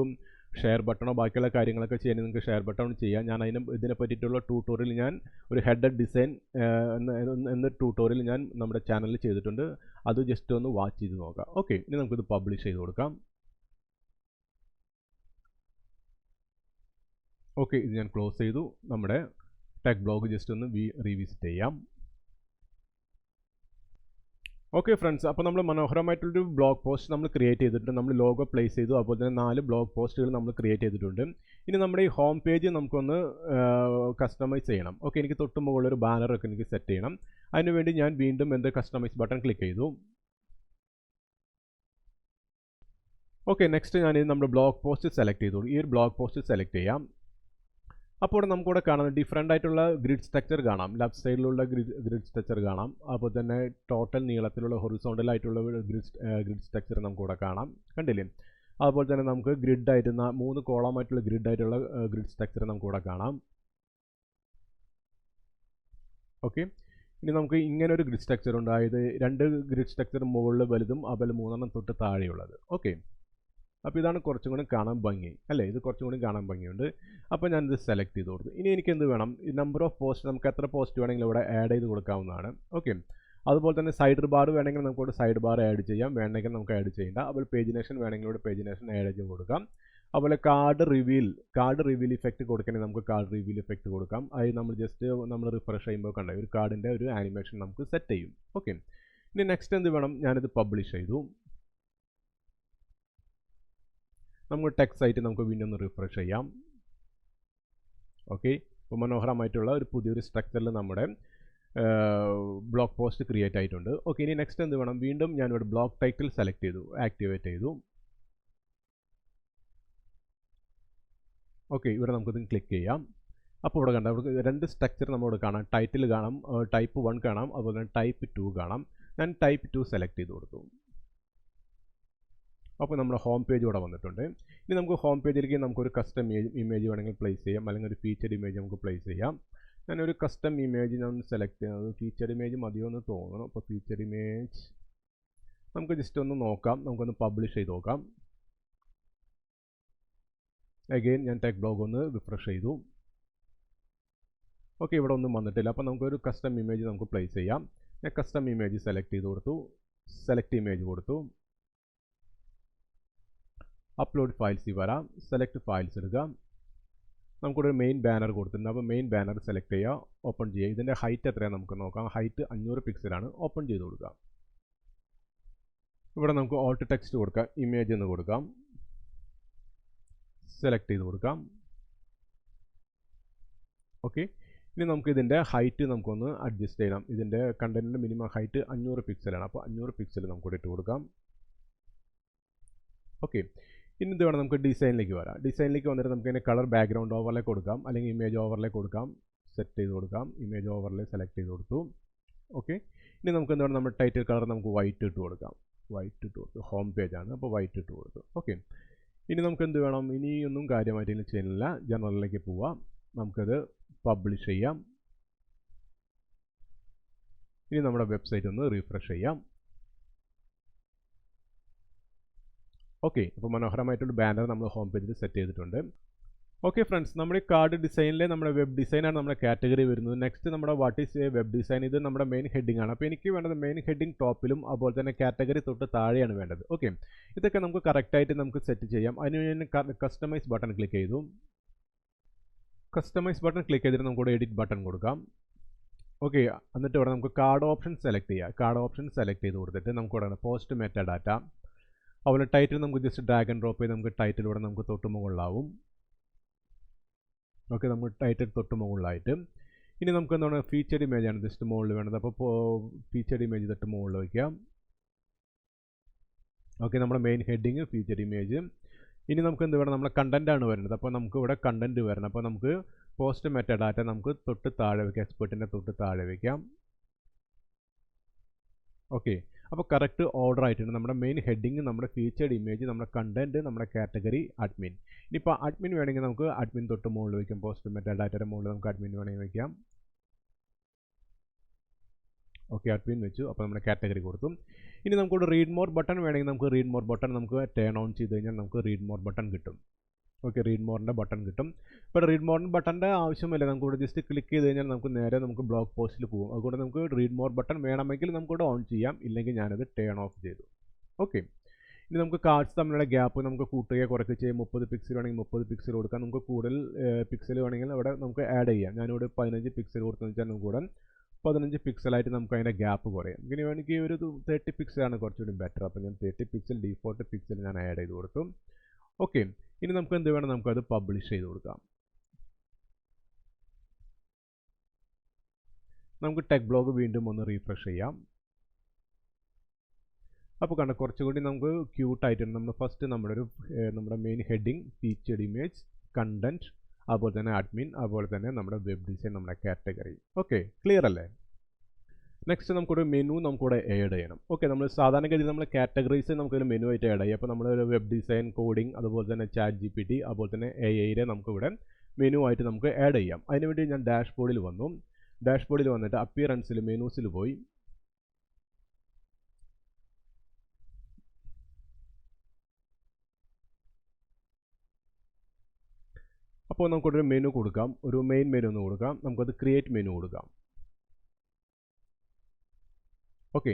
ഷെയർ ബട്ടണോ ബാക്കിയുള്ള കാര്യങ്ങളൊക്കെ ചെയ്യാൻ നിങ്ങൾക്ക് ഷെയർ ബട്ടൺ ചെയ്യാം. ഞാൻ ഇതിനെ പറ്റിയിട്ടുള്ള ട്യൂട്ടോറിയൽ ഞാൻ ഒരു ഹെഡർ ഡിസൈൻ എന്ന ട്യൂട്ടോറിയൽ ഞാൻ നമ്മുടെ ചാനലിൽ ചെയ്തിട്ടുണ്ട്. അത് ജസ്റ്റ് ഒന്ന് വാച്ച് ചെയ്ത് നോക്കാം. ഓക്കെ, ഇനി നമുക്കിത് പബ്ലിഷ് ചെയ്ത് കൊടുക്കാം. ഓക്കെ, ഇത് ഞാൻ ക്ലോസ് ചെയ്തു. നമ്മുടെ ടെക് ബ്ലോഗ് ജസ്റ്റ് ഒന്ന് റീവിസിറ്റ് ചെയ്യാം. ഓക്കെ ഫ്രണ്ട്സ്, അപ്പോൾ നമ്മൾ മനോഹരമായിട്ടുള്ളൊരു ബ്ലോഗ് പോസ്റ്റ് നമ്മൾ ക്രിയേറ്റ് ചെയ്തിട്ടുണ്ട്. നമ്മൾ ലോഗോ പ്ലേസ് ചെയ്തു. അതുപോലെ തന്നെ 4 ബ്ലോഗ് പോസ്റ്റുകൾ നമ്മൾ ക്രിയേറ്റ് ചെയ്തിട്ടുണ്ട്. ഇനി നമ്മുടെ ഈ ഹോം പേജ് നമുക്കൊന്ന് കസ്റ്റമൈസ് ചെയ്യണം. ഓക്കെ, എനിക്ക് തൊട്ട് മുകളിലൊരു ബാനറൊക്കെ എനിക്ക് സെറ്റ് ചെയ്യണം. അതിനുവേണ്ടി ഞാൻ വീണ്ടും കസ്റ്റമൈസ് ബട്ടൺ ക്ലിക്ക് ചെയ്തു. ഓക്കെ, നെക്സ്റ്റ് ഞാൻ നമ്മുടെ ബ്ലോഗ് പോസ്റ്റ് സെലക്ട് ചെയ്തു. ഈ ഒരു ബ്ലോഗ് പോസ്റ്റ് സെലക്ട് ചെയ്യാം. അപ്പോൾ നമുക്കിവിടെ കാണാം ഡിഫറെൻ്റ് ആയിട്ടുള്ള ഗ്രിഡ് സ്ട്രക്ചർ കാണാം. ലെഫ്റ്റ് സൈഡിലുള്ള ഗ്രിഡ് സ്ട്രക്ചർ കാണാം. അതുപോലെ തന്നെ ടോട്ടൽ നീളത്തിലുള്ള ഹൊറിസോണ്ടലായിട്ടുള്ള ഗ്രിഡ് സ്ട്രക്ചർ നമുക്കിവിടെ കാണാം. കണ്ടില്ലേ? അതുപോലെ തന്നെ നമുക്ക് ഗ്രിഡായിട്ട് 3 കോളമായിട്ടുള്ള ഗ്രിഡായിട്ടുള്ള ഗ്രിഡ് സ്ട്രക്ചർ നമുക്കിവിടെ കാണാം. ഓക്കെ, ഇനി നമുക്ക് ഇങ്ങനെ ഒരു ഗ്രിഡ് സ്ട്രക്ചർ ഉണ്ട്. അതായത് 2 ഗ്രിഡ് സ്ട്രക്ചർ മുകളിൽ വലുതും അതുപോലെ 3 തൊട്ട് താഴെയുള്ളത്. ഓക്കെ, അപ്പോൾ ഇതാണ് കുറച്ചും കൂടി കാണാൻ ഭംഗി അല്ലേ? ഇത് കുറച്ചും കൂടി കാണാൻ ഭംഗിയുണ്ട്. അപ്പോൾ ഞാനിത് സെലക്ട് ചെയ്ത് കൊടുത്തു. ഇനി എനിക്ക് എന്ത് വേണം, ഈ നമ്പർ ഓഫ് പോസ്റ്റ് നമുക്ക് എത്ര പോസ്റ്റ് വേണമെങ്കിലും ഇവിടെ ആഡ് ചെയ്ത് കൊടുക്കാവുന്നതാണ്. ഓക്കെ, അതുപോലെ തന്നെ സൈഡ് ബാർ വേണമെങ്കിൽ നമുക്കിവിടെ സൈഡ് ബാർ ആഡ് ചെയ്യാം. വേണമെങ്കിൽ നമുക്ക് ആഡ് ചെയ്യേണ്ട. അതുപോലെ പേജിനേഷൻ വേണമെങ്കിൽ ഇവിടെ പേജിനേഷൻ ആഡ് ചെയ്ത് കൊടുക്കാം. അതുപോലെ കാർഡ് റിവീൽ ഇഫക്റ്റ് കൊടുക്കണമെങ്കിൽ നമുക്ക് കാർഡ് റിവീൽ ഇഫക്റ്റ് കൊടുക്കാം. അത് നമ്മൾ ജസ്റ്റ് നമ്മൾ റിഫ്രഷ് ചെയ്യുമ്പോൾ കണ്ട ഒരു കാർഡിൻ്റെ ഒരു ആനിമേഷൻ നമുക്ക് സെറ്റ് ചെയ്യും. ഓക്കെ, ഇനി നെക്സ്റ്റ് എന്ത് വേണം, ഞാനിത് പബ്ലിഷ് ചെയ്തു. നമുക്ക് ടെക്സ്റ്റ് സൈറ്റ് നമുക്ക് വീണ്ടും ഒന്ന് റിഫ്രഷ് ചെയ്യാം. ഓക്കെ, ഇപ്പോൾ മനോഹരമായിട്ടുള്ള ഒരു പുതിയൊരു സ്ട്രക്ചറിൽ നമ്മുടെ ബ്ലോഗ് പോസ്റ്റ് ക്രിയേറ്റ് ആയിട്ടുണ്ട്. ഓക്കെ, ഇനി നെക്സ്റ്റ് എന്ത് വേണം, വീണ്ടും ഞാനിവിടെ ബ്ലോഗ് ടൈറ്റിൽ സെലക്ട് ചെയ്തു, ആക്ടിവേറ്റ് ചെയ്തു. ഓക്കെ, ഇവിടെ നമുക്കിത് ക്ലിക്ക് ചെയ്യാം. അപ്പോൾ ഇവിടെ കണ്ടാൽ ഇവിടെ 2 സ്ട്രക്ചർ നമ്മളിവിടെ കാണാം. ടൈറ്റിൽ കാണാം, ടൈപ്പ് 1 കാണാം, അതുപോലെ തന്നെ ടൈപ്പ് 2 കാണാം. ഞാൻ ടൈപ്പ് 2 സെലക്ട് ചെയ്ത് കൊടുത്തു. അപ്പോൾ നമ്മുടെ ഹോം പേജ് ഇവിടെ വന്നിട്ടുണ്ട്. ഇനി നമുക്ക് ഹോം പേജിലേക്ക് നമുക്കൊരു കസ്റ്റം ഇമേജ് വേണമെങ്കിൽ പ്ലേസ് ചെയ്യാം, അല്ലെങ്കിൽ ഒരു ഫീച്ചർഡ് ഇമേജ് നമുക്ക് പ്ലേസ് ചെയ്യാം. ഞാനൊരു കസ്റ്റം ഇമേജ് ഞാൻ സെലക്ട് ചെയ്യുന്നത് ഫീച്ചർഡ് ഇമേജ് മതിയോ എന്ന് തോന്നുന്നു. അപ്പോൾ ഫീച്ചർഡ് ഇമേജ് നമുക്ക് ജസ്റ്റ് ഒന്ന് നോക്കാം, നമുക്കൊന്ന് പബ്ലിഷ് ചെയ്ത് നോക്കാം. അഗെയിൻ ഞാൻ ടെക് ബ്ലോഗ് ഒന്ന് റിഫ്രഷ് ചെയ്തു. ഓക്കെ, ഇവിടെ ഒന്നും വന്നിട്ടില്ല. അപ്പോൾ നമുക്കൊരു കസ്റ്റം ഇമേജ് നമുക്ക് പ്ലേസ് ചെയ്യാം. ഞാൻ കസ്റ്റം ഇമേജ് സെലക്ട് ചെയ്ത് കൊടുത്തു, സെലക്ട് ഇമേജ് കൊടുത്തു, അപ്ലോഡ് ഫയൽസിൽ വരാം, സെലക്ട് ഫയൽസ് എടുക്കുക. നമുക്കൊരു മെയിൻ ബാനർ കൊടുത്തിട്ടുണ്ട്. അപ്പോൾ മെയിൻ ബാനർ സെലക്ട് ചെയ്യുക, ഓപ്പൺ ചെയ്യുക. ഇതിൻ്റെ ഹൈറ്റ് എത്രയാണ് നമുക്ക് നോക്കാം. ഹൈറ്റ് 500 പിക്സലാണ്. ഓപ്പൺ ചെയ്ത് കൊടുക്കാം. ഇവിടെ നമുക്ക് ഓൾട്ട് ടെക്സ്റ്റ് കൊടുക്കാം, ഇമേജ് എന്ന് കൊടുക്കാം, സെലക്ട് ചെയ്ത് കൊടുക്കാം. ഓക്കെ, ഇനി നമുക്ക് ഇതിൻ്റെ ഹൈറ്റ് നമുക്കൊന്ന് അഡ്ജസ്റ്റ് ചെയ്യണം. ഇതിൻ്റെ കണ്ടൻറ്റിൻ്റെ മിനിമം ഹൈറ്റ് 500 പിക്സലാണ്. അപ്പോൾ 500 പിക്സൽ നമുക്ക് ഇട്ട് കൊടുക്കാം. ഓക്കെ, ഇനി ഇത് വേണം നമുക്ക് ഡിസൈനിലേക്ക് വരാം. ഡിസൈനിലേക്ക് വന്നിട്ട് നമുക്ക് ഇതിൻ്റെ കളർ ബാക്ക്ഗ്രൗണ്ട് ഓവർലേ കൊടുക്കാം, അല്ലെങ്കിൽ ഇമേജ് ഓവർലേ കൊടുക്കാം. സെറ്റ് ചെയ്ത് കൊടുക്കാം. ഇമേജ് ഓവർലേ സെലക്ട് ചെയ്ത് കൊടുത്തു. ഓക്കെ, ഇനി നമുക്ക് എന്താണ് നമ്മുടെ ടൈറ്റിൽ കളർ നമുക്ക് വൈറ്റ് ഇട്ട് കൊടുക്കാം. വൈറ്റ് ഇട്ട് കൊടുത്തു. ഹോം പേജാണ്, അപ്പോൾ വൈറ്റ് ഇട്ട് കൊടുത്തു. ഓക്കെ, ഇനി നമുക്ക് എന്ത് വേണം, ഇനിയൊന്നും കാര്യമായിട്ട് ഇതിൽ ചെയ്യുന്നില്ല. ജനറലിലേക്ക് പോവാം. നമുക്കത് പബ്ലിഷ് ചെയ്യാം. ഇനി നമ്മുടെ വെബ്സൈറ്റ് ഒന്ന് റീഫ്രഷ് ചെയ്യാം. ഓക്കെ, അപ്പോൾ മനോഹരമായിട്ടൊരു ബാനർ നമ്മൾ ഹോം പേജിൽ സെറ്റ് ചെയ്തിട്ടുണ്ട്. ഓക്കെ ഫ്രണ്ട്സ്, നമ്മുടെ കാർഡ് ഡിസൈനിലെ നമ്മുടെ വെബ് ഡിസൈനാണ് നമ്മുടെ കാറ്റഗറി വരുന്നത്. നെക്സ്റ്റ് നമ്മുടെ what is A web design, ഇത് നമ്മുടെ മെയിൻ ഹെഡിംഗ് ആണ്. അപ്പോൾ എനിക്ക് വേണ്ടത് മെയിൻ ഹെഡിംഗ് ടോപ്പിലും അതുപോലെ തന്നെ കാറ്റഗറി തൊട്ട് താഴെയാണ് വേണ്ടത്. ഓക്കെ, ഇതൊക്കെ നമുക്ക് കറക്റ്റായിട്ട് നമുക്ക് സെറ്റ് ചെയ്യാം. അതിന് ഞാൻ കസ്റ്റമൈസ് ബട്ടൺ ക്ലിക്ക് ചെയ്തു. കസ്റ്റമൈസ് ബട്ടൺ ക്ലിക്ക് ചെയ്തിട്ട് നമുക്കിവിടെ എഡിറ്റ് ബട്ടൺ കൊടുക്കാം. ഓക്കെ, എന്നിട്ട് ഇവിടെ നമുക്ക് കാർഡ് ഓപ്ഷൻ സെലക്ട് ചെയ്യാം. കാർഡ് ഓപ്ഷൻ സെലക്ട് ചെയ്ത് കൊടുത്തിട്ട് നമുക്കിവിടെ പോസ്റ്റ് മെറ്റ ഡാറ്റ, അതുപോലെ ടൈറ്റിൽ നമുക്ക് ജസ്റ്റ് ഡ്രാഗ് ആൻഡ് ഡ്രോപ്പ് ചെയ്ത് നമുക്ക് ടൈറ്റിൽ ഇവിടെ നമുക്ക് തൊട്ട് മുകളിലാവും. ഓക്കെ, നമുക്ക് ടൈറ്റിൽ തൊട്ട് മുകളിലായിട്ട്. ഇനി നമുക്ക് എന്താണ് ഫീച്ചർഡ് ഇമേജ് ആണ് ജസ്റ്റ് മുകളിൽ വേണ്ടത്. അപ്പോൾ ഫീച്ചർഡ് ഇമേജ് തൊട്ട് മുകളിൽ വയ്ക്കാം. ഓക്കെ, നമ്മുടെ മെയിൻ ഹെഡിങ് ഫീച്ചർഡ് ഇമേജ്. ഇനി നമുക്ക് എന്ത് വേണം, നമ്മുടെ കണ്ടന്റ് ആണ് വരുന്നത്. അപ്പോൾ നമുക്ക് ഇവിടെ കണ്ടന്റ് വരണം. അപ്പോൾ നമുക്ക് പോസ്റ്റ് മെറ്റ ഡാറ്റ നമുക്ക് തൊട്ട് താഴെ വയ്ക്കാം, എക്സ്പെർട്ടിൻ്റെ തൊട്ട് താഴെ വയ്ക്കാം. ഓക്കെ, അപ്പോൾ കറക്റ്റ് ഓർഡർ ആയിട്ടുണ്ട്. നമ്മുടെ മെയിൻ ഹെഡിങ്, നമ്മുടെ ഫീച്ചർഡ് ഇമേജ്, നമ്മുടെ കണ്ടന്റ്, നമ്മുടെ കാറ്റഗറി, അഡ്മിൻ. ഇനിയിപ്പോൾ അഡ്മിൻ വേണമെങ്കിൽ നമുക്ക് അഡ്മിൻ തൊട്ട് മുകളിൽ വയ്ക്കാം. പോസ്റ്റ് മെറ്റ ഡാറ്റയുടെ മുകളിൽ നമുക്ക് അഡ്മിൻ വേണമെങ്കിൽ വയ്ക്കാം. ഓക്കെ, അഡ്മിൻ വെച്ചു. അപ്പോൾ നമ്മുടെ കാറ്റഗറി കൊടുത്തു. ഇനി നമുക്കൊരു റീഡ് മോർ ബട്ടൺ വേണമെങ്കിൽ നമുക്ക് റീഡ് മോർ ബട്ടൺ നമുക്ക് ടേൺ ഓൺ ചെയ്ത് കഴിഞ്ഞാൽ നമുക്ക് റീഡ് മോർ ബട്ടൺ കിട്ടും. ഓക്കെ, റീഡ് മോറിൻ്റെ ബട്ടൺ കിട്ടും. ഇപ്പോൾ റീഡ് മോറിൻ്റെ ബട്ടൻ്റെ ആവശ്യമില്ല. നമുക്കിവിടെ ജസ്റ്റ് ക്ലിക്ക് ചെയ്ത് കഴിഞ്ഞാൽ നമുക്ക് നേരെ നമുക്ക് ബ്ലോഗ് പോസ്റ്റിൽ പോകും. അതുകൊണ്ട് നമുക്ക് റീഡ് മോർ ബട്ടൺ വേണമെങ്കിൽ നമുക്കിവിടെ ഓൺ ചെയ്യാം, ഇല്ലെങ്കിൽ ഞാനത് ടേൺ ഓഫ് ചെയ്തു. ഓക്കെ, ഇനി നമുക്ക് കാർഡ്സ് തമ്മിലുള്ള ഗ്യാപ്പ് നമുക്ക് കൂട്ടുകയോ കുറയ്ക്കുക ചെയ്യാം. 30 പിക്സൽ വേണമെങ്കിൽ 30 പിക്സൽ കൊടുക്കാം. നമുക്ക് കൂടുതൽ പിക്സൽ വേണമെങ്കിൽ അവിടെ നമുക്ക് ആഡ് ചെയ്യാം. ഞാനിവിടെ 15 പിക്സൽ കൊടുത്തെന്ന് വെച്ചാൽ നമുക്ക് ഇവിടെ 15 പിക്സലായിട്ട് നമുക്ക് അതിൻ്റെ ഗ്യാപ്പ് കുറയും. ഇനി വേണമെങ്കിൽ ഒരു 30 പിക്സലാണ് കുറച്ചുകൂടി ബെറ്റർ. അപ്പോൾ ഞാൻ 30 പിക്സൽ ഡീഫോൾട്ട് പിക്സൽ ഞാൻ ആഡ് ചെയ്ത് കൊടുത്തു. ഓക്കെ, ഇനി നമുക്ക് എന്ത് വേണം, നമുക്കത് പബ്ലിഷ് ചെയ്ത് കൊടുക്കാം. നമുക്ക് ടെക് ബ്ലോഗ് വീണ്ടും ഒന്ന് റീഫ്രഷ് ചെയ്യാം. അപ്പോൾ കണ്ട കുറച്ചുകൂടി നമുക്ക് ക്യൂട്ടായിട്ടുണ്ട്. നമ്മൾ ഫസ്റ്റ് നമ്മുടെ main heading, featured image, content, അതുപോലെ തന്നെ അഡ്മിൻ, അതുപോലെ തന്നെ നമ്മുടെ വെബ് ഡിസൈൻ, നമ്മുടെ കാറ്റഗറി. ഓക്കെ, ക്ലിയർ അല്ലേ? നെക്സ്റ്റ് നമുക്കൊരു മെനു നമുക്കിവിടെ ആഡ് ചെയ്യണം. ഓക്കെ, നമ്മൾ സാധാരണഗതി നമ്മൾ കാറ്റഗറീസ് നമുക്കൊരു മെനു ആയിട്ട് ആഡ് ചെയ്യാം. അപ്പോൾ നമ്മളൊരു വെബ് ഡിസൈൻ, കോഡിംഗ്, അതുപോലെ തന്നെ ChatGPT, അതുപോലെ തന്നെ AI നമുക്കിവിടെ മെനു ആയിട്ട് നമുക്ക് ആഡ് ചെയ്യാം. അതിനുവേണ്ടി ഞാൻ ഡാഷ്ബോർഡിൽ വന്നു. ഡാഷ്ബോർഡിൽ വന്നിട്ട് അപ്പിയറൻസിൽ മെനൂസിൽ പോയി അപ്പോൾ നമുക്കൊരു മെനു കൊടുക്കാം. ഒരു മെയിൻ മെനു ഒന്ന് കൊടുക്കാം. നമുക്കത് ക്രിയേറ്റ് മെനു കൊടുക്കാം. ഓക്കെ,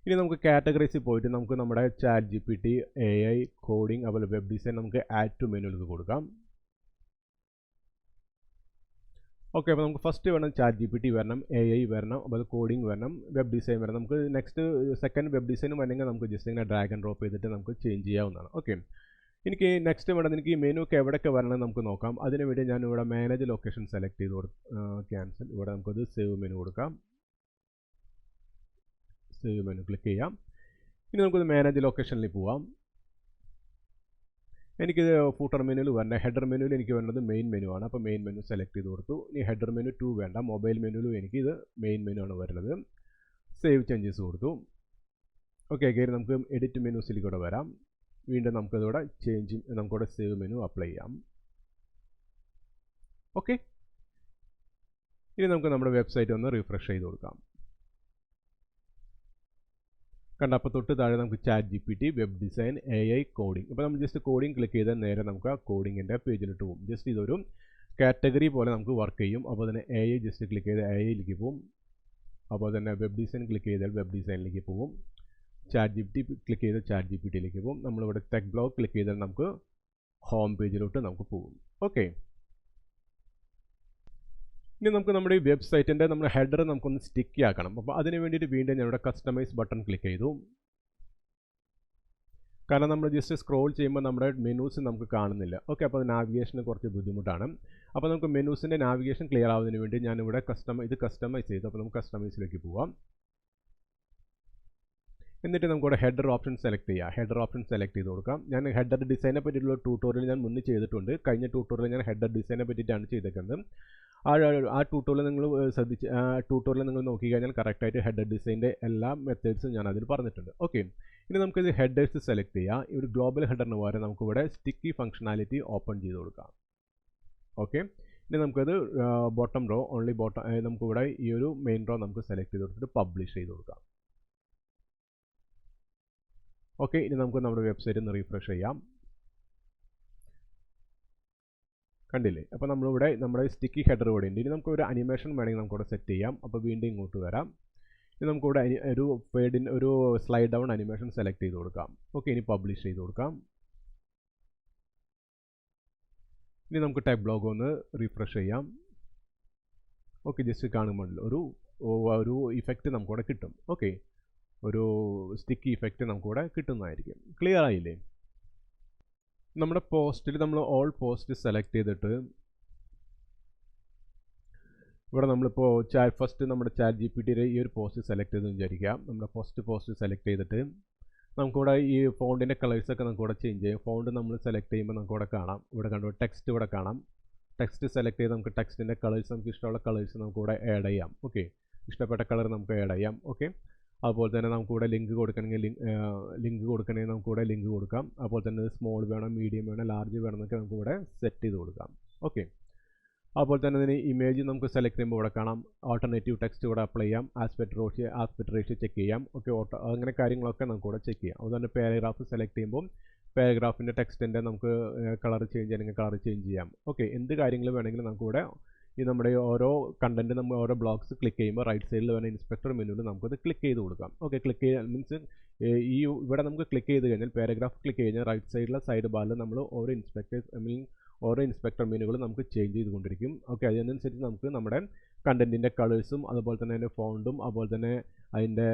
ഇനി നമുക്ക് കാറ്റഗറീസിൽ പോയിട്ട് നമുക്ക് നമ്മുടെ ChatGPT, AI, കോഡിംഗ്, അതുപോലെ വെബ് ഡിസൈൻ നമുക്ക് ആഡ് ടു മെനുവിലേക്ക് കൊടുക്കാം. ഓക്കെ, അപ്പോൾ നമുക്ക് ഫസ്റ്റ് വേണം ChatGPT വരണം, AI വരണം, അതുപോലെ കോഡിംഗ് വരണം, വെബ് ഡിസൈൻ വരണം. നമുക്ക് നെക്സ്റ്റ് സെക്കൻഡ് വെബ് ഡിസൈനും വരണമെങ്കിൽ നമുക്ക് ജസ്റ്റ് ഇങ്ങനെ ഡ്രാഗ് ആൻഡ് ഡ്രോപ്പ് ചെയ്തിട്ട് നമുക്ക് ചേഞ്ച് ചെയ്യാവുന്നതാണ്. ഓക്കെ, എനിക്ക് നെക്സ്റ്റ് വേണ്ടത് എനിക്ക് ഈ മെനുവൊക്കെ എവിടെയൊക്കെ വരണം നമുക്ക് നോക്കാം. അതിനുവേണ്ടി ഞാൻ ഇവിടെ മാനേജ് ലൊക്കേഷൻ സെലക്ട് ചെയ്ത് ക്യാൻസൽ. ഇവിടെ നമുക്കത് സേവ് മെനു കൊടുക്കാം. സേവ് മെനു ക്ലിക്ക് ചെയ്യാം. ഇനി നമുക്കത് മാനേജ് ലൊക്കേഷനിൽ പോവാം. എനിക്കിത് ഫൂട്ടർ മെനുവിൽ വരണം. ഹെഡർ മെനുവിൽ എനിക്ക് വേണ്ടത് മെയിൻ മെനു ആണ്. അപ്പോൾ മെയിൻ മെനു സെലക്ട് ചെയ്ത് കൊടുത്തു. ഇനി ഹെഡർ മെനു 2 വേണ്ട. മൊബൈൽ മെനുവിലും എനിക്കിത് മെയിൻ മെനു ആണ് വരുന്നത്. സേവ് ചേഞ്ചസ് കൊടുത്തു. ഓക്കെ, കയറി നമുക്ക് എഡിറ്റ് മെനുസിലേക്ക് കൂടെ വരാം. വീണ്ടും നമുക്കതിവിടെ നമുക്കിവിടെ സേവ് മെനു അപ്ലൈ ചെയ്യാം. ഓക്കെ, ഇനി നമുക്ക് നമ്മുടെ വെബ്സൈറ്റ് ഒന്ന് റിഫ്രഷ് ചെയ്ത് കൊടുക്കാം. കണ്ട, അപ്പോൾ തൊട്ട് താഴെ നമുക്ക് ChatGPT, web design, AI, coding. അപ്പോൾ നമ്മൾ ജസ്റ്റ് കോഡിംഗ് ക്ലിക്ക് ചെയ്താൽ നേരെ നമുക്ക് ആ കോഡിങ്ങിൻ്റെ പേജിലിട്ട് പോകും. ജസ്റ്റ് ഇതൊരു കാറ്റഗറി പോലെ നമുക്ക് വർക്ക് ചെയ്യും. അപ്പോൾ തന്നെ AI ജസ്റ്റ് ക്ലിക്ക് ചെയ്ത് AIയിലേക്ക് പോകും. അപ്പോൾ തന്നെ വെബ് ഡിസൈൻ ക്ലിക്ക് ചെയ്താൽ വെബ് ഡിസൈനിലേക്ക് പോകും. ChatGPT ക്ലിക്ക് ചെയ്താൽ ChatGPTയിലേക്ക് പോകും. നമ്മളിവിടെ ടെക് ബ്ലോഗ് ക്ലിക്ക് ചെയ്താൽ നമുക്ക് ഹോം പേജിലോട്ട് നമുക്ക് പോകും. ഓക്കെ, ഇനി നമുക്ക് നമ്മുടെ ഈ വെബ്സൈറ്റിൻ്റെ നമ്മുടെ ഹെഡർ നമുക്കൊന്ന് സ്റ്റിക്കി ആക്കണം. അപ്പോൾ അതിന് വേണ്ടിയിട്ട് വീണ്ടും ഞാനിവിടെ കസ്റ്റമൈസ് ബട്ടൺ ക്ലിക്ക് ചെയ്തു. കാരണം നമ്മൾ ജസ്റ്റ് സ്ക്രോൾ ചെയ്യുമ്പോൾ നമ്മുടെ മെനൂസ് നമുക്ക് കാണുന്നില്ല. ഓക്കെ, അപ്പോൾ അത് നാവിഗേഷന് കുറച്ച് ബുദ്ധിമുട്ടാണ്. അപ്പോൾ നമുക്ക് മെനൂസിൻ്റെ നാവിഗേഷൻ ക്ലിയർ ആവുന്നതിന് വേണ്ടി ഞാനിവിടെ ഇത് കസ്റ്റമൈസ് ചെയ്തു. അപ്പോൾ നമുക്ക് കസ്റ്റമൈസിലേക്ക് പോവാം. എന്നിട്ട് നമുക്കിവിടെ ഹെഡർ ഓപ്ഷൻ സെലക്ട് ചെയ്യാം. ഹെഡർ ഓപ്ഷൻ സെലക്ട് ചെയ്ത് കൊടുക്കാം. ഞാൻ ഹെഡർ ഡിസൈനെ പറ്റിയിട്ടുള്ള ട്യൂട്ടോറിയൽ ഞാൻ മുന്നേ ചെയ്തിട്ടുണ്ട്. കഴിഞ്ഞ ട്യൂട്ടോറിയൽ ഞാൻ ഹെഡർ ഡിസൈനെ പറ്റിയിട്ടാണ് ചെയ്തേക്കുന്നത്. ആ ട്യൂട്ടോറിയൽ നിങ്ങൾ ട്യൂട്ടോറിയൽ നിങ്ങൾ നോക്കിക്കഴിഞ്ഞാൽ കറക്റ്റായിട്ട് ഹെഡർ ഡിസൈൻ്റെ എല്ലാ മെത്തേഡ്സും ഞാൻ അതിൽ പറഞ്ഞിട്ടുണ്ട്. ഓക്കെ, ഇനി നമുക്കിത് ഹെഡേഴ്സ് സെലക്ട് ചെയ്യാം. ഈ ഒരു ഗ്ലോബൽ ഹെഡറിന് പകരം നമുക്കിവിടെ സ്റ്റിക്കി ഫംഗ്ഷനാലിറ്റി ഓപ്പൺ ചെയ്ത് കൊടുക്കാം. ഓക്കെ, ഇനി നമുക്കത് ബോട്ടം റോ ഓൺലി നമുക്കിവിടെ ഈ ഒരു മെയിൻ റോ നമുക്ക് സെലക്ട് ചെയ്ത് കൊടുത്തിട്ട് പബ്ലിഷ് ചെയ്ത് കൊടുക്കാം. ഓക്കെ, ഇനി നമുക്ക് നമ്മുടെ വെബ്സൈറ്റ് ഒന്ന് റീഫ്രഷ് ചെയ്യാം. കണ്ടില്ലേ, അപ്പോൾ നമ്മളിവിടെ നമ്മുടെ സ്റ്റിക്കി ഹെഡർ ഇവിടെ ഉണ്ട്. ഇനി നമുക്കൊരു അനിമേഷൻ വേണമെങ്കിൽ നമുക്കിവിടെ സെറ്റ് ചെയ്യാം. അപ്പോൾ വീണ്ടും ഇങ്ങോട്ട് വരാം. ഇനി നമുക്കിവിടെ ഒരു സ്ലൈഡ് ഡൗൺ അനിമേഷൻ സെലക്ട് ചെയ്ത് കൊടുക്കാം. ഓക്കെ, ഇനി പബ്ലിഷ് ചെയ്ത് കൊടുക്കാം. ഇനി നമുക്ക് ടെക് ബ്ലോഗ് ഒന്ന് റീഫ്രഷ് ചെയ്യാം. ഓക്കെ, ജസ്റ്റ് കാണുമ്പോൾ ഒരു ഇഫക്റ്റ് നമുക്കിവിടെ കിട്ടും. ഓക്കെ, ഒരു സ്റ്റിക്കി ഇഫക്റ്റ് നമുക്കിവിടെ കിട്ടുന്നതായിരിക്കും. ക്ലിയർ ആയില്ലേ? നമ്മുടെ പോസ്റ്റിൽ നമ്മൾ ഓൾ പോസ്റ്റ് സെലക്ട് ചെയ്തിട്ട് ഇവിടെ നമ്മളിപ്പോൾ ഫസ്റ്റ് നമ്മുടെ ChatGPTയുടെ ഈ ഒരു പോസ്റ്റ് സെലക്ട് ചെയ്തെന്ന് വിചാരിക്കാം. നമ്മുടെ ഫസ്റ്റ് പോസ്റ്റ് സെലക്ട് ചെയ്തിട്ട് നമുക്കിവിടെ ഈ ഫോണ്ടിൻ്റെ കളേഴ്സൊക്കെ നമുക്കിവിടെ ചേഞ്ച് ചെയ്യാം. ഫോണ്ട് നമ്മൾ സെലക്ട് ചെയ്യുമ്പോൾ നമുക്കിവിടെ കാണാം. ഇവിടെ കണ്ടു ടെക്സ്റ്റ് ഇവിടെ കാണാം. ടെക്സ്റ്റ് സെലക്ട് ചെയ്ത് നമുക്ക് ടെക്സ്റ്റിൻ്റെ കളേഴ്സ് നമുക്ക് ഇഷ്ടമുള്ള കളേഴ്സ് നമുക്കിവിടെ ആഡ് ചെയ്യാം. ഓക്കെ, ഇഷ്ടപ്പെട്ട കളർ നമുക്ക് ആഡ് ചെയ്യാം. ഓക്കെ, അതുപോലെ തന്നെ നമുക്കിവിടെ ലിങ്ക് കൊടുക്കണമെങ്കിൽ നമുക്കിവിടെ ലിങ്ക് കൊടുക്കാം. അതുപോലെ തന്നെ സ്മോൾ വേണം, മീഡിയം വേണം, ലാർജ് വേണം എന്നൊക്കെ നമുക്കിവിടെ സെറ്റ് ചെയ്ത് കൊടുക്കാം. ഓക്കെ, അതുപോലെ തന്നെ ഇതിന് ഇമേജ് നമുക്ക് സെലക്ട് ചെയ്യുമ്പോൾ ഇവിടെ കാണാം. ആൾട്ടർനേറ്റീവ് ടെക്സ്റ്റ് ഇവിടെ അപ്ലൈ ചെയ്യാം. ആസ്പെക്ട് റേഷ്യോ ചെക്ക് ചെയ്യാം. ഓക്കെ, അങ്ങനെ കാര്യങ്ങളൊക്കെ നമുക്കിവിടെ ചെക്ക് ചെയ്യാം. അതുപോലെ തന്നെ പാരഗ്രാഫ് സെലക്ട് ചെയ്യുമ്പോൾ പാരഗ്രാഫിൻ്റെ ടെക്സ്റ്റിൻ്റെ നമുക്ക് കളർ ചേഞ്ച് ചെയ്യണമെങ്കിൽ കളർ ചേഞ്ച് ചെയ്യാം. ഓക്കെ, എന്ത് കാര്യങ്ങൾ വേണമെങ്കിലും നമുക്കിവിടെ ഈ നമ്മുടെ ഓരോ കണ്ടൻറ്റ് നമ്മൾ ഓരോ ബ്ലോഗ്സ് ക്ലിക്ക് ചെയ്യുമ്പോൾ റൈറ്റ് സൈഡിൽ വരുന്ന ഇൻസ്പെക്ടർ മെനുവിൽ നമുക്കത് ക്ലിക്ക് ചെയ്ത് കൊടുക്കാം. ഓക്കെ, ക്ലിക്ക് ചെയ്യാൻ മീൻസ് ഇവിടെ നമുക്ക് ക്ലിക്ക് ചെയ്ത് കഴിഞ്ഞാൽ പാരഗ്രാഫ് ക്ലിക്ക് കഴിഞ്ഞാൽ റൈറ്റ് സൈഡിലെ സൈഡ് ബാറിൽ നമ്മൾ ഓരോ ഇൻസ്പെക്ടർ മെനുകൾ നമുക്ക് ചേഞ്ച് ചെയ്തുകൊണ്ടിരിക്കും. ഓക്കെ, അതിനനുസരിച്ച് നമുക്ക് നമ്മുടെ കണ്ടൻറ്റിൻ്റെ കളേഴ്സും അതുപോലെ തന്നെ അതിൻ്റെ ഫോണ്ടും അതുപോലെ തന്നെ അതിൻ്റെ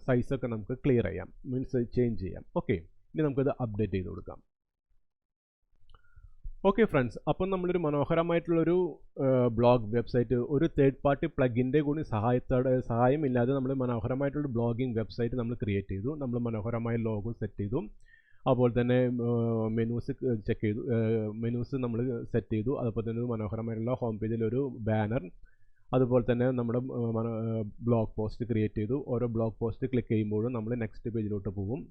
സൈസൊക്കെ നമുക്ക് ക്ലിയർ ചെയ്യാം, മീൻസ് ചേഞ്ച് ചെയ്യാം. ഓക്കെ, ഇനി നമുക്കത് അപ്ഡേറ്റ് ചെയ്ത് കൊടുക്കാം. ഓക്കെ ഫ്രണ്ട്സ്, അപ്പം നമ്മളൊരു മനോഹരമായിട്ടുള്ളൊരു ബ്ലോഗ് വെബ്സൈറ്റ് ഒരു തേർഡ് പാർട്ടി പ്ലഗിൻ്റെ കൂടി സഹായമില്ലാതെ നമ്മൾ മനോഹരമായിട്ടുള്ള ബ്ലോഗിംഗ് വെബ്സൈറ്റ് നമ്മൾ ക്രിയേറ്റ് ചെയ്തു. നമ്മൾ മനോഹരമായ ലോഗോ സെറ്റ് ചെയ്തു. അതുപോലെ തന്നെ മെനൂസ് നമ്മൾ സെറ്റ് ചെയ്തു. അതുപോലെ തന്നെ ഒരു മനോഹരമായിട്ടുള്ള ഹോം പേജിൽ ഒരു ബാനർ, അതുപോലെ തന്നെ നമ്മുടെ ബ്ലോഗ് പോസ്റ്റ് ക്രിയേറ്റ് ചെയ്തു. ഓരോ ബ്ലോഗ് പോസ്റ്റ് ക്ലിക്ക് ചെയ്യുമ്പോഴും നമ്മൾ നെക്സ്റ്റ് പേജിലോട്ട് പോകും.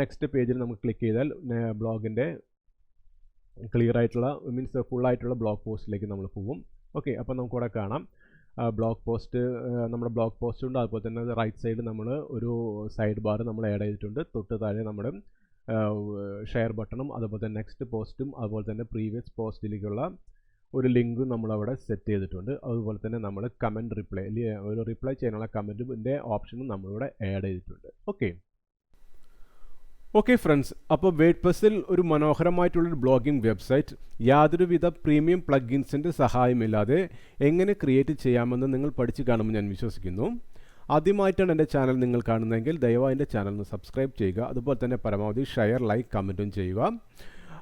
നെക്സ്റ്റ് പേജിൽ നമുക്ക് ക്ലിക്ക് ചെയ്താൽ ബ്ലോഗിൻ്റെ ക്ലിയർ ആയിട്ടുള്ള മീൻസ് ഫുള്ളായിട്ടുള്ള ബ്ലോഗ് പോസ്റ്റിലേക്ക് നമ്മൾ പോകും. ഓക്കെ, അപ്പോൾ നമുക്കിവിടെ കാണാം ബ്ലോഗ് പോസ്റ്റ്, നമ്മുടെ ബ്ലോഗ് പോസ്റ്റ് ഉണ്ട്. അതുപോലെ തന്നെ റൈറ്റ് സൈഡ് നമ്മൾ ഒരു സൈഡ് ബാർ നമ്മൾ ആഡ് ചെയ്തിട്ടുണ്ട്. തൊട്ട് താഴെ നമ്മുടെ ഷെയർ ബട്ടണും അതുപോലെ തന്നെ നെക്സ്റ്റ് പോസ്റ്റും അതുപോലെ തന്നെ പ്രീവിയസ് പോസ്റ്റിലേക്കുള്ള ഒരു ലിങ്കും നമ്മളവിടെ സെറ്റ് ചെയ്തിട്ടുണ്ട്. അതുപോലെ തന്നെ നമ്മൾ ഒരു റിപ്ലൈ ചെയ്യാനുള്ള കമൻറ്റിൻ്റെ ഓപ്ഷനും നമ്മളിവിടെ ആഡ് ചെയ്തിട്ടുണ്ട്. ഓക്കെ ഫ്രണ്ട്സ്, അപ്പോൾ വേഡ്പ്രസ്സിൽ ഒരു മനോഹരമായിട്ടുള്ളൊരു ബ്ലോഗിംഗ് വെബ്സൈറ്റ് യാതൊരുവിധ പ്രീമിയം പ്ലഗിൻസിൻ്റെ സഹായമില്ലാതെ എങ്ങനെ ക്രിയേറ്റ് ചെയ്യാമെന്ന് നിങ്ങൾ പഠിച്ചു കാണുമെന്ന് ഞാൻ വിശ്വസിക്കുന്നു. ആദ്യമായിട്ടാണ് എൻ്റെ ചാനൽ നിങ്ങൾ കാണുന്നതെങ്കിൽ ദയവായി എൻ്റെ ചാനൽ ഒന്ന് സബ്സ്ക്രൈബ് ചെയ്യുക. അതുപോലെ തന്നെ പരമാവധി ഷെയർ, ലൈക്ക്, കമൻറ്റും ചെയ്യുക.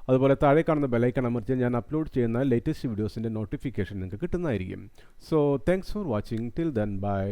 അതുപോലെ താഴെ കാണുന്ന ബെലൈക്കൺ അമർത്തിയാൽ ഞാൻ അപ്ലോഡ് ചെയ്യുന്ന ലേറ്റസ്റ്റ് വീഡിയോസിൻ്റെ നോട്ടിഫിക്കേഷൻ നിങ്ങൾക്ക് കിട്ടുന്നതായിരിക്കും. So thanks for watching. Till then bye.